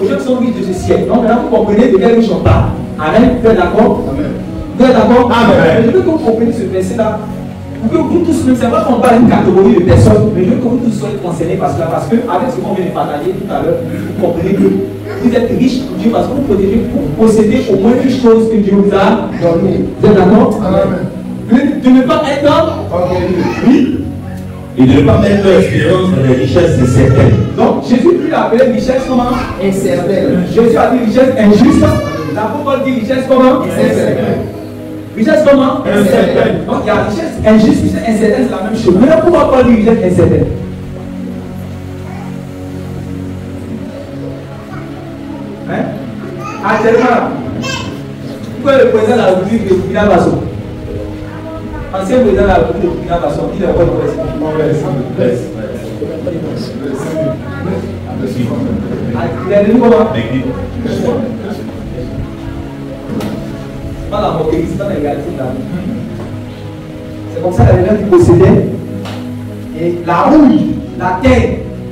aux gens qui sont riches de ce siècle. Donc maintenant, vous comprenez de quel riche on parle. Amen. Vous êtes d'accord? Amen. Vous êtes d'accord? Amen. Je veux que vous compreniez ce verset-là. Pour que vous tous, même, c'est pas qu'on parle d'une catégorie de personnes, mais je veux que vous tous soyez concernés parce que avec ce qu'on vient de partager tout à l'heure, vous comprenez que vous êtes riches pour Dieu parce que vous possédez au moins une chose que Dieu vous a donnée. Vous êtes d'accord? Amen. De ne pas être oui. Et de ne pas mettre leur espérance dans les richesses incertaines. Donc, Jésus lui a appelé richesse comment? Incertaine. Jésus a dit richesse injuste. L'apôtre Paul dit richesse comment? Incertaine. Richesse comment? Incertaine. Donc, il y a richesse injuste, richesse incertaine, c'est la même chose. Mais pourquoi Paul dit richesse incertaine? Hein? Actuellement, pourquoi le président de la République de Burkina Faso? Ancien président de la République de Burkina Faso, il est encore le président. Il est devenu comment? Pas la moquerie, c'est dans l'égalité de la vie. C'est comme ça que les gens qui possédaient et la rouille, la terre,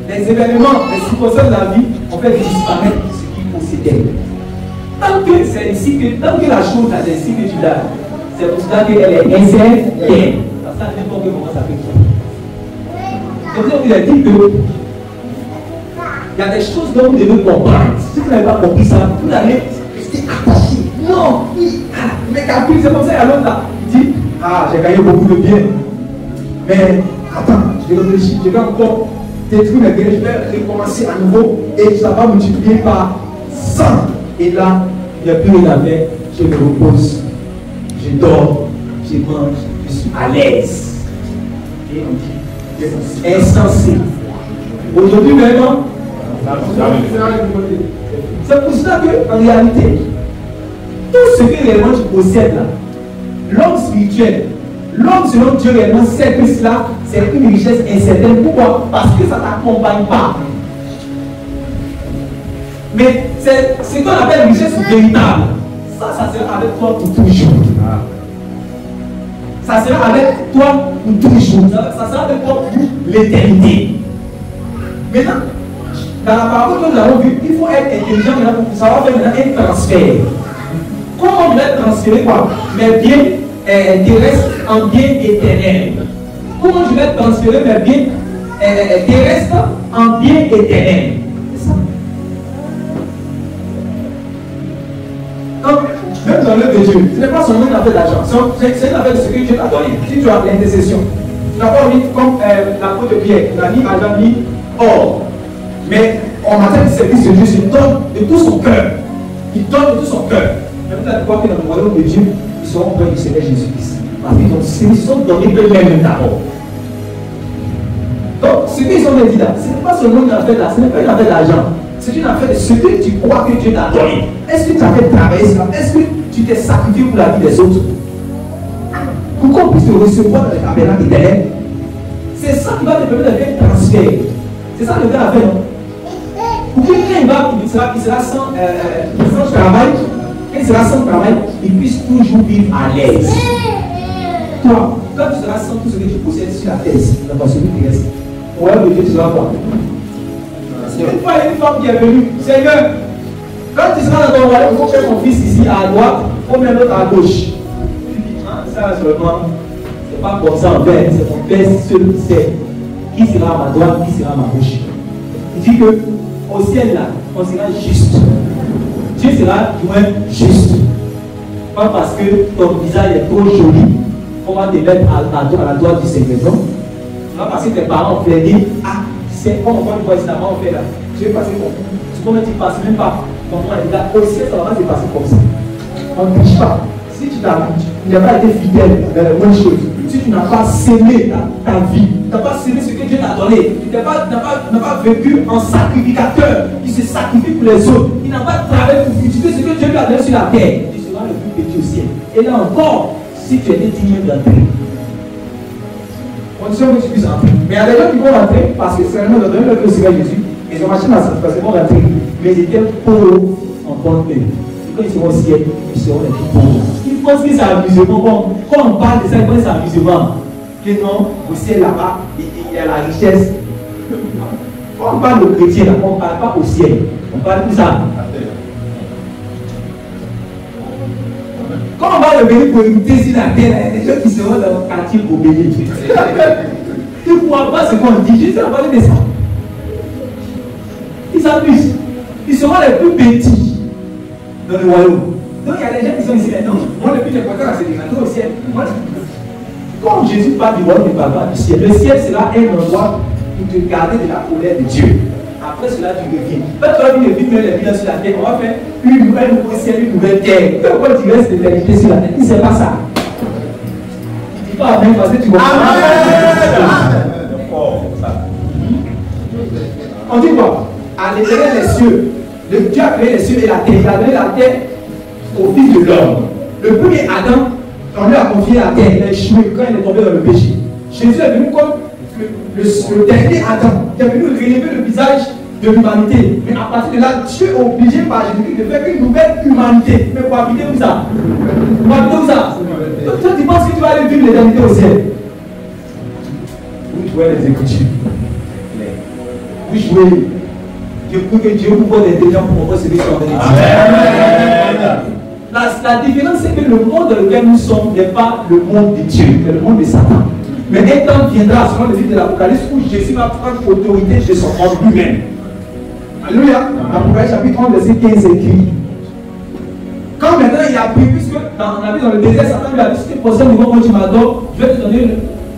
les événements, les circonstances de la vie ont fait disparaître ce qu'ils possédaient. Tant que c'est ici que, tant que la chose là, c'est ici que tu l'as, c'est pour ça qu'elle est incertaine. Parce que n'importe comment ça fait ça. C'est pour ça qu'il a dit que il y a des choses dont vous devez comprendre. Si vous n'avez pas compris ça, vous allez rester attaché. Non, mais calcul, c'est comme ça, il y a l'autre là. Il dit, ah, j'ai gagné beaucoup de biens. Mais attends, je vais réfléchir, je vais encore détruire mes biens, je vais recommencer à nouveau et ça va multiplier par 100. Et là, il n'y a plus rien à faire, je me repose, je dors, je mange, je suis à l'aise. Et on dit, insensé. Aujourd'hui même, c'est pour ça qu'en réalité, tout ce que réellement tu possèdes là, l'homme spirituel, l'homme selon Dieu réellement sait que cela, c'est une richesse incertaine. Pourquoi? Parce que ça ne t'accompagne pas. Mais c'est ce qu'on appelle richesse véritable. Ça sera avec toi pour toujours. Ça sera avec toi pour toujours. Ça sera avec toi pour l'éternité. Maintenant, dans la parole que nous avons vue, il faut être intelligent maintenant pour savoir faire maintenant un transfert. Comment on va transférer quoi? Mes biens terrestres en biens éternels. Comment je vais transférer mes biens terrestres en biens éternels? C'est ça. Donc, même dans l'œuvre de Dieu, ce n'est pas seulement une affaire d'argent, c'est une affaire de ce que Dieu t'a donné. Si tu as l'intercession, tu n'as pas mis comme l'apôtre de Pierre, tu n'as ni argent ni or. Mais en matière de service de Dieu, il donne de tout son cœur. Il donne de tout son cœur. Mais vous allez voir que dans le royaume de Dieu, ils seront près du Seigneur Jésus-Christ. Parce qu'ils sont donnés eux-mêmes d'abord. Donc, ce qu'ils ont dit là, ce n'est pas seulement une affaire là, ce n'est pas une affaire d'argent. C'est une affaire de ce que tu crois que Dieu t'a donné. Est-ce que tu as fait travailler ça? Est-ce que tu t'es sacrifié pour la vie des autres? Pour qu'on puisse te recevoir dans le tabernacle éternel. C'est ça qui va te permettre de faire un transfert. C'est ça le gars a fait, non? Pour que quand il sera sans travail, quand il sera sans travail, il puisse toujours vivre à l'aise. Toi, quand tu seras sans tout ce que tu possèdes sur la terre, dans ta celui terrestre, au royaume de Dieu, tu seras quoi? Une fois, il y a une femme qui est venue, Seigneur, quand tu seras dans ton royaume, il faut faire mon fils ici à droite, il faut mettre l'autre à gauche. Il dit, ah, ça seulement, c'est pas comme ça en fait, c'est mon Père seul qui sait qui sera à ma droite, qui sera à ma gauche. Il dit que au ciel là, on sera juste. Dieu sera du moins juste. Pas parce que ton visage est trop joli, on va te mettre à la droite du Seigneur. Non? Pas parce que tes parents ont fait dire, ah, c'est comme on voit ici, là, on fait là. Tu veux passer comme ce qu'on ne dit pas, même pas. Au ciel, ça va pas se passer comme ça. On ne triche pas. Si tu n'as pas été fidèle dans les bonnes choses, si tu n'as pas sémé ta vie, tu n'as pas sémé ce que Dieu t'a donné, tu n'as pas vécu en sacrificateur qui se sacrifie pour les autres, qui n'a pas travaillé pour cultiver ce que Dieu lui a donné sur la terre, tu seras le plus petit au ciel. Et là encore, si tu étais digne d'entrer, condition que tu puisses entrer. Mais il y a des gens qui vont rentrer parce que c'est vraiment donné le Seigneur Jésus, ils ont marché dans cette parce qu'ils vont rentrer, mais ils étaient pauvres en bonne paix. Quand ils seront au ciel, ils seront les plus pauvres. Ils pensent que c'est amusement. Bon, quand on parle de ça, ils pensent que c'est amusement. Que non, au ciel là-bas, il y a la richesse. Quand on parle de chrétien, là, on ne parle pas au ciel. On parle de ça. Quand on va venir pour écouter sur la terre, il y a des gens qui seront dans le quartier pour bénir. Ils ne croient pas ce qu'on dit, juste à parler de ça. Ils s'amusent. Ils seront les plus petits dans le royaume. Donc il y a des gens qui sont ici maintenant. Moi, le plus important, c'est de rentrer au ciel. Quand Jésus parle du royaume, il ne parle pas du ciel. Le ciel, c'est là un endroit pour te garder de la colère de Dieu. Après cela, tu reviens. Quand tu vas venir vivre les vies sur la terre, on va faire une nouvelle ciel, une nouvelle terre. Pourquoi tu restes l'éternité sur la terre? Il ne sait pas ça. Il ne dit pas Amen parce que tu vois. On dit quoi? À l'éternel des cieux. Le Dieu a créé les cieux et la terre. Il a donné la terre au fils de l'homme. Le premier Adam, on lui a confié la terre. Il a échoué quand il est tombé dans le péché. Jésus est venu comme le dernier Adam. Il est venu relever le visage de l'humanité. Mais à partir de là, Dieu est obligé par Jésus de faire une nouvelle humanité. Mais pour habiter où ça? Pour habiter où ça? Donc toi, tu penses que tu vas aller vivre l'éternité au ciel? Vous jouez les écritures. Vous jouez. Je prie que Dieu vous voit des gens pour recevoir son bénédiction. La différence, c'est que le monde dans lequel nous sommes n'est pas le monde de Dieu, mais le monde de Satan. Mais un temps viendra, selon le livre de l'Apocalypse, où Jésus va prendre autorité de son monde lui-même. Alléluia. Apocalypse chapitre 1, verset 15 écrit. Quand maintenant il a pris, puisque on a vu dans le désert, Satan lui a dit, si tu possèdes le monde tu m'adores, je vais te donner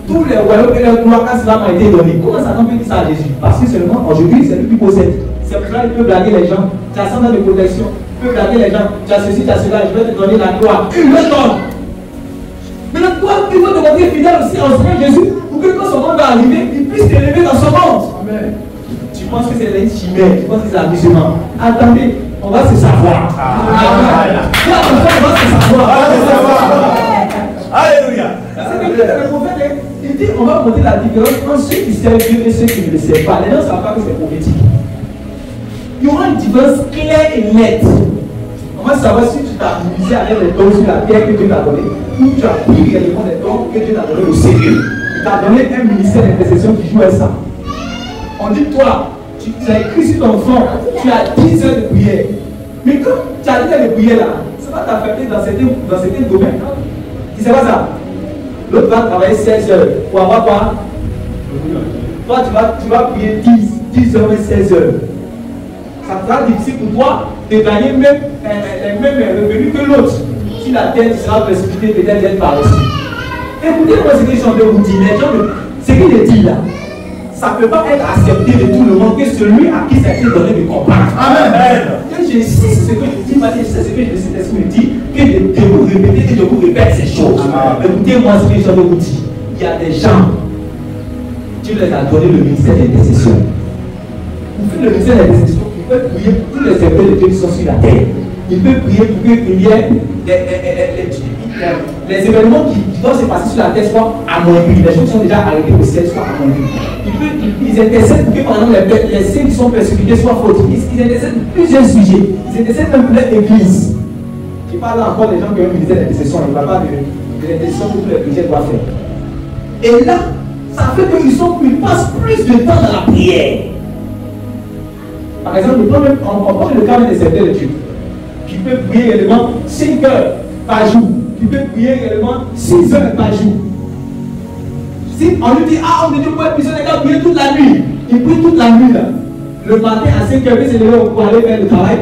tous les royaumes et les gloires quand cela m'a été donné. Comment Satan peut dire ça à Jésus? Parce que seulement aujourd'hui, c'est lui qui possède. C'est pour ça qu'il peut blaguer les gens. Tu as 100 ans de protection, tu peux blaguer les gens. Tu as ceci, tu as cela, je vais te donner la gloire. Il me donne. Maintenant, toi, il faut te montrer fidèle aussi au Seigneur Jésus pour que quand son monde va arriver, il puisse t'élever dans son monde. Amen. Tu penses que c'est une chimère, tu penses que c'est l'amusement. Attendez, on va se savoir. On va se savoir. Alléluia. C'est le prophète, il dit on va monter la différence entre ceux qui servent Dieu et ceux qui ne le servent pas. Les gens ne savent pas que c'est prophétique. Il y aura une différence claire et nette. On va savoir si tu t'as amusé avec les dons sur la terre que Dieu t'a donné, ou tu as pris réellement les dons que Dieu t'a donné au sérieux. Il t'a donné un ministère d'intercession qui joue à ça. On dit toi, tu as écrit sur ton front, tu as 10 heures de prière. Mais quand tu as 10 heures de prière là, ça va t'affecter dans certains domaines. Tu sais pas ça? L'autre va travailler 16 heures pour avoir quoi? Toi tu vas prier 10 heures et 16 heures. Ça sera difficile pour toi de gagner même les mêmes revenus que l'autre. Si la terre sera précipitée, peut-être d'être par ici. Écoutez-moi ce que je suis en train de vous dire. Les gens, ce qu'il dit là, ça ne peut pas être accepté de tout le monde que celui à qui ça a été donné de comprendre. Amen. Quand je sais ce que je dis, je sais ce que je dis, que de vous répéter et de vous répéter ces choses. Écoutez-moi ce que je suis en train de vous dire. Il y a des gens, Dieu les a donné le ministère d'intercession. Vous faites le ministère d'intercession. Il peut prier pour tous les serviteurs de Dieu qui sont sur la terre. Il peut prier pour qu'il y ait les événements qui doivent se passer sur la terre soient amoindris. Les gens qui sont déjà arrêtés au ciel soient amoindris. Ils intercèdent pour que, par exemple, les saints qui sont persécutés soient fautifs. Ils intercèdent pour plusieurs sujets. Ils intercèdent même pour l'église. Je parle là encore des gens qui ont un ministère d'intercession. Il ne parle pas de l'intercession que tous les chrétiens doivent faire. Et là, ça fait qu'ils passent plus de temps dans la prière. Par exemple, on prend le cas des serviteurs de Dieu qui peut prier réellement 5 heures par jour, qui peut prier réellement 6 heures par jour. Si on lui dit, on ne dit pas que les gars prier toute la nuit, il prie toute la nuit là. Le matin à 5 heures, il s'est levé pour aller faire le travail.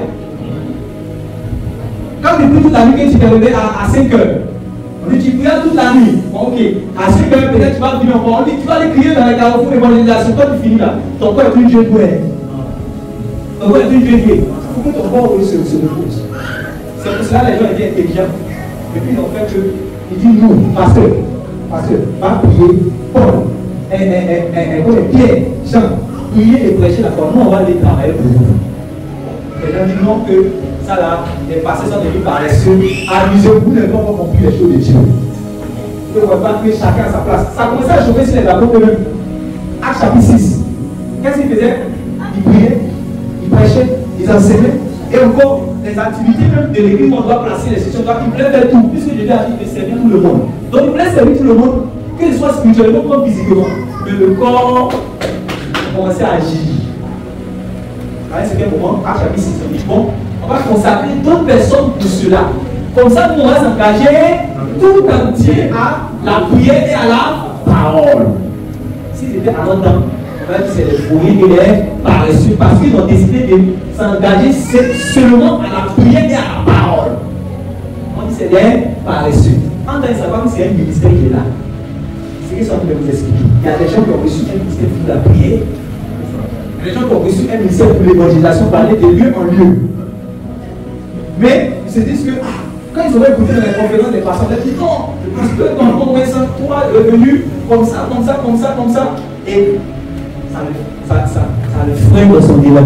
Quand il prie toute la nuit, quand tu t'es levé à 5 heures, on dit tu pries toute la nuit. Bon, ok, à 5 heures, peut-être tu vas venir encore. On dit tu vas aller crier dans les carrefours d'évangélisation. Quand tu finis là, ton corps est une jeune douée. Ton corps est une jeune douée. Il faut que ton corps se repose. C'est pour cela que les gens étaient intelligents. Et puis, en fait, il dit nous, pasteur, va prier Paul, Pierre, Jean, prier et prêcher la parole. Nous, on va aller travailler pour vous. Et là, dit non, que ça là, les pasteurs sont devenus paresseux. Amusez-vous, les gens vont compris les choses de Dieu. On ne va pas que chacun à sa place. Ça commençait à chauffer sur les apôtres eux-mêmes. Acte chapitre 6. Qu'est-ce qu'ils faisaient? Ils priaient, ils prêchaient, ils enseignaient. Et encore, les activités même de l'église, on doit placer les sessions. Ils voulaient faire tout, puisque Jésus a dit de servir tout le monde. Donc ils voulaient servir tout le monde, que ce soit spirituellement comme physiquement. Mais le corps commençait à agir. À un certain moment, à chapitre 6, on dit bon, on va consacrer d'autres personnes pour cela. Comme ça, nous on va s'engager tout entier à la prière et à la parole. Si c'était à longtemps, on va dire que c'est les fourris et les paresseux, parce qu'ils ont décidé de s'engager seulement à la prière et à la parole. On dit que c'est des paresseux. En tant que savoir que c'est un ministère qui est là. C'est ce qu'ils sont en train de vous expliquer. Il y a des gens qui ont reçu un ministère pour la prière. Les gens qui ont reçu un ministère pour l'évangélisation pour aller de lieu en lieu. Mais ils se disent que quand ils auraient écouté dans les conférences des pasteurs, ils disent non, le pasteur dans le monde Vincent toi est venu comme ça. Et ça le freine dans son débat.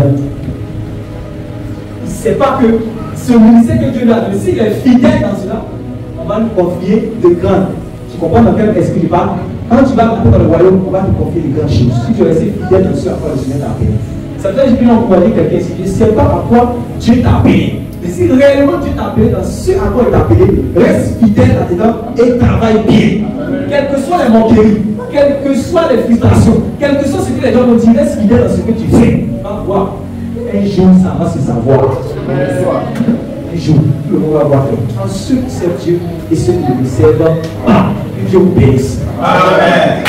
Il ne sait pas que ce ministère que Dieu lui a donné, s'il est fidèle dans cela, on va lui confier de grandes. Tu comprends dans quel esprit il parle? Quand tu vas rentrer dans le royaume, on va te confier de grandes choses. Si tu restes fidèle dans ce à quoi le Seigneur t'a appelé. Ça veut dire que je peux envoyer quelqu'un ici. Je ne sais pas à quoi Dieu t'a appelé. Mais si réellement Dieu t'a appelé dans ce à quoi il t'a appelé, reste fidèle là-dedans et travaille bien. Quelles que soient les moqueries, quelles que soient les frustrations, quel que soit ce que les gens vont dire, reste fidèle dans ce que tu fais. Va voir. Un jour, ça va se savoir. Un jour, tout le monde va voir que en ceux qui servent Dieu et ceux qui ne le servent pas, que Dieu vous bénisse. Amen.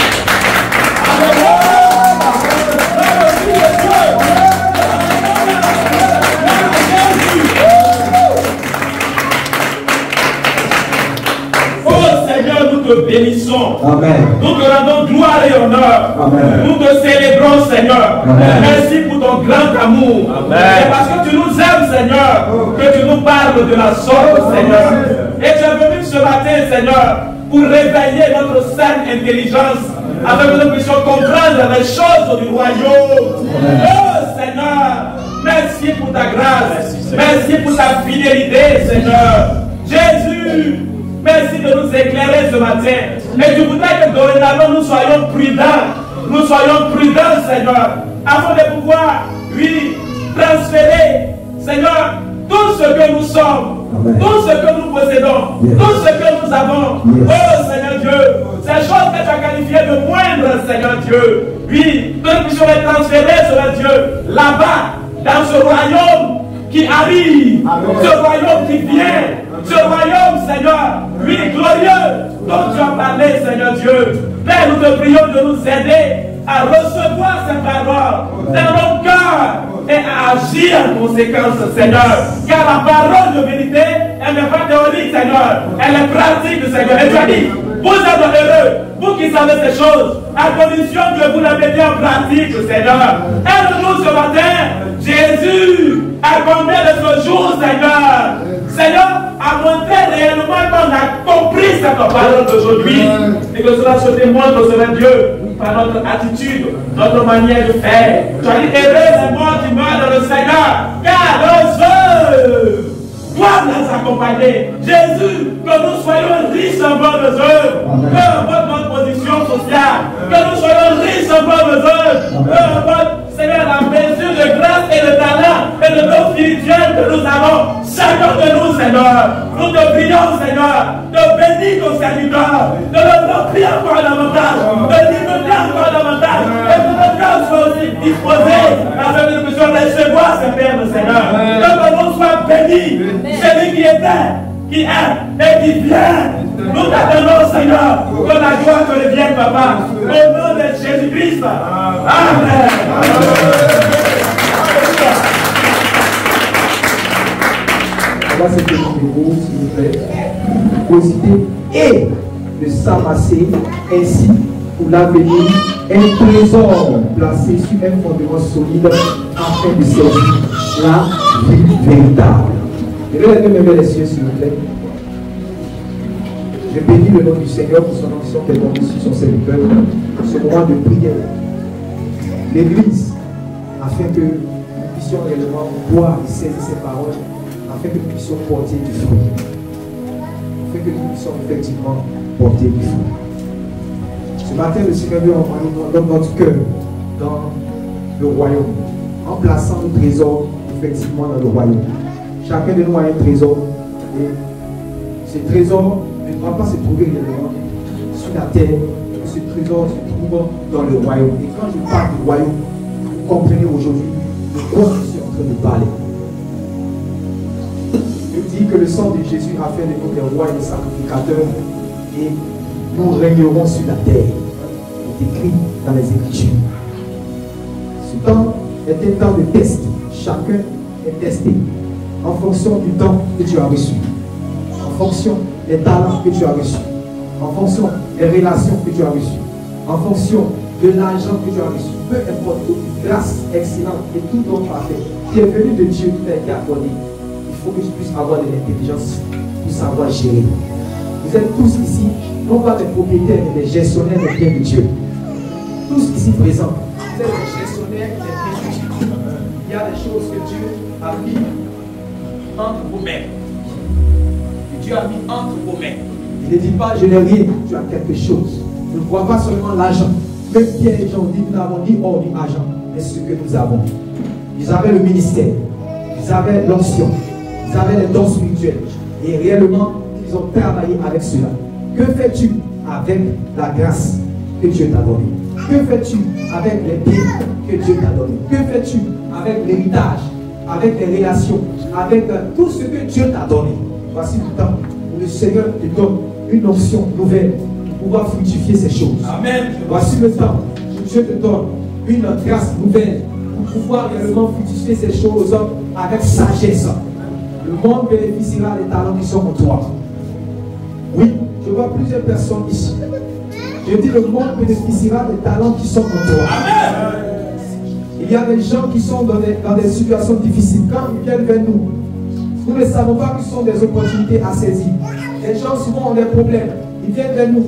Bénissons. Amen. Nous te rendons gloire et honneur. Amen. Nous te célébrons, Seigneur. Amen. Merci pour ton grand amour. C'est parce que tu nous aimes, Seigneur, que tu nous parles de la sorte, Seigneur. Et tu es venu ce matin, Seigneur, pour réveiller notre saine intelligence, afin que nous puissions comprendre les choses du royaume. Oh, Seigneur, merci pour ta grâce. Merci pour ta fidélité, Seigneur. Jésus, merci de nous éclairer ce matin. Et tu voudrais que dorénavant nous soyons prudents. Nous soyons prudents, Seigneur, afin de pouvoir, oui, transférer, Seigneur, tout ce que nous sommes, tout ce que nous possédons, tout ce que nous avons. Oh, Seigneur Dieu, ces choses que tu as qualifiées de moindres, Seigneur Dieu. Oui, que nous puissions les transférer, Seigneur Dieu, là-bas, dans ce royaume qui arrive, ce royaume qui vient. Ce royaume, Seigneur, oui, glorieux, dont tu as parlé, Seigneur Dieu. Père, nous te prions de nous aider à recevoir cette parole dans nos cœurs et à agir en conséquence, Seigneur. Car la parole de vérité, elle n'est pas théorique, Seigneur. Elle est pratique, Seigneur. Et tu as dit, vous êtes heureux, vous qui savez ces choses, à condition que vous la mettez en pratique, Seigneur. Aide-nous ce matin, Jésus, à combien de ce jour, Seigneur. Seigneur, à montrer réellement qu'on a compris cette parole d'aujourd'hui et que cela se démontre, Seigneur Dieu, par notre attitude, notre manière de faire. Tu as dit, heureux les morts qui meurent dans le Seigneur, car leurs œuvres doivent les accompagner. Jésus, que nous soyons riches en bonnes œuvres, peu importe notre position sociale, que nous soyons riches en bonnes œuvres, peu importe, Seigneur, la mesure de grâce et de talent et de nos spirituels que nous avons, chacun de nous, Seigneur, nous te prions, Seigneur, de bénir nos serviteurs, de nous remplir encore davantage, de libérer encore davantage, et que nos cœurs soient aussi disposés afin que nous puissions recevoir ces perles, Seigneur. Que ton nom soit béni, celui qui était, qui est et qui vient. Nous t'attendons, Seigneur, que la gloire te revienne, Papa, au nom de Jésus-Christ. Amen. On va se tenir debout, s'il vous plaît. Positer et de s'amasser ainsi pour l'avenir un trésor placé sur un fondement solide afin de servir la vie véritable. Je vais lever les cieux, s'il vous plaît. Je bénis le nom du Seigneur pour son onction qui est tombée sur son serviteur, ce moment de prière. L'Église, afin que nous puissions réellement boire et saisir ces paroles, afin que nous puissions porter du fruit. Afin que nous puissions effectivement porter du fruit. Ce matin, le Seigneur veut envoyer dans notre cœur, dans le royaume, en plaçant nos trésors effectivement dans le royaume. Chacun de nous a un trésor, et ce trésor ne doit pas se trouver réellement sur la terre, mais ce trésor se trouve dans le royaume. Et quand je parle du royaume, vous comprenez aujourd'hui de quoi je suis en train de parler. Je dis que le sang de Jésus a fait de nous des rois et des sacrificateurs, et nous régnerons sur la terre. C'est écrit dans les Écritures. Ce temps est un temps de test. Chacun est testé en fonction du temps que tu as reçu, en fonction des talents que tu as reçus, en fonction des relations que tu as reçues, en fonction de l'argent que tu as reçu. Peu importe, toute grâce excellente et tout don parfait qui est venu de Dieu, qui t'a été accordé. Il faut que tu puisses avoir de l'intelligence pour savoir gérer. Vous êtes tous ici, non pas des propriétaires, mais des gestionnaires des biens de Dieu. Tous ici présents, vous êtes des gestionnaires des biens de Dieu. Il y a des choses que Dieu a mis entre vos mains. Que Dieu a mis entre vos mains. Il ne dit pas je n'ai rien, tu as quelque chose. Ne vois pas seulement l'argent. Même Pierre et Jean ont dit nous n'avons ni or ni argent, mais ce que nous avons. Ils avaient le ministère, ils avaient l'onction, ils avaient les dons spirituels. Et réellement, ils ont travaillé avec cela. Que fais-tu avec la grâce que Dieu t'a donnée? Que fais-tu avec les biens que Dieu t'a donnés? Que fais-tu avec l'héritage, avec les relations, avec tout ce que Dieu t'a donné? Voici le temps où le Seigneur te donne une option nouvelle pour pouvoir fructifier ces choses. Amen. Voici le temps où Dieu te donne une grâce nouvelle pour pouvoir réellement fructifier ces choses avec sagesse. Le monde bénéficiera des talents qui sont en toi. Oui, je vois plusieurs personnes ici. Je dis le monde bénéficiera des talents qui sont en toi. Amen. Il y a des gens qui sont dans des situations difficiles. Quand ils viennent vers nous, nous ne savons pas que ce sont des opportunités à saisir. Les gens souvent ont des problèmes. Ils viennent vers nous.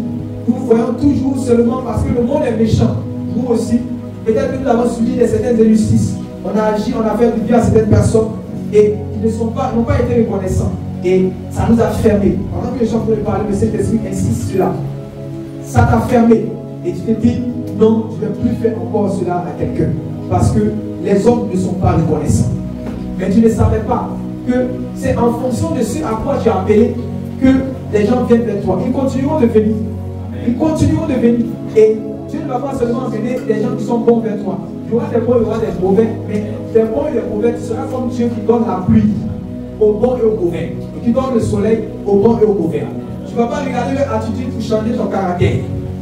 Nous voyons toujours seulement parce que le monde est méchant. Nous aussi, peut-être que nous avons subi certaines injustices. On a agi, on a fait du bien à certaines personnes et ils n'ont pas été reconnaissants. Et ça nous a fermés. Pendant que les gens pouvaient parler, mais cet esprit insiste cela. Ça t'a fermé. Et tu te dis, non, je ne vais plus faire encore cela à quelqu'un. Parce que les hommes ne sont pas reconnaissants. Mais tu ne savais pas que c'est en fonction de ce à quoi tu as appelé que les gens viennent vers toi. Ils continueront de venir. Ils continueront de venir. Et Dieu ne va pas seulement amener des gens qui sont bons vers toi. Il y aura des bons, il y aura des mauvais. Mais des bons et des mauvais, tu seras comme Dieu qui donne la pluie aux bons et aux mauvais. Et qui donne le soleil aux bons et aux mauvais. Tu ne vas pas regarder leur attitude pour changer ton caractère.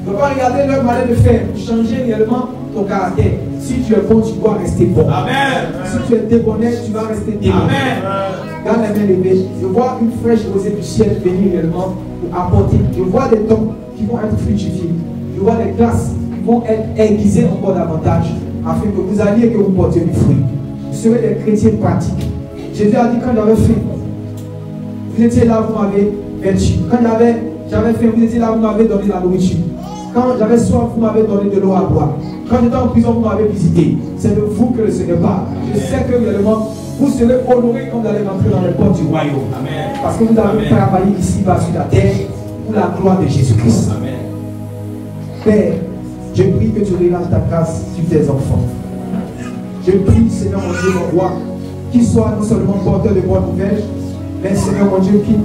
Tu ne vas pas regarder leur manière de faire pour changer réellement ton caractère. Si tu es bon, tu dois rester bon. Amen. Si tu es débonnaire, tu vas rester débonnaire. Garde les mains levées. Je vois une fraîche rosée du ciel venir réellement pour apporter. Je vois des dons qui vont être fructifiés. Je vois des grâces qui vont être aiguisées encore davantage afin que vous alliez et que vous portiez du fruit. Vous serez des chrétiens pratiques. Jésus a dit quand j'avais faim, vous étiez là, vous m'avez vertu. Quand j'avais faim, vous étiez là, vous m'avez donné la nourriture. Quand j'avais soif, vous m'avez donné de l'eau à boire. Quand j'étais en prison, vous m'avez visité. C'est de vous que le Seigneur parle. Je sais que réellement, vous serez honorés quand vous allez rentrer dans les portes du royaume. Amen. Parce que vous avez travaillé ici-bas sur la terre pour la gloire de Jésus-Christ. Amen. Père, je prie que tu relâches ta grâce sur tes enfants. Je prie, Seigneur mon Dieu, mon roi, qu'ils soient non seulement porteurs de bonnes nouvelles, mais Seigneur mon Dieu, qu'ils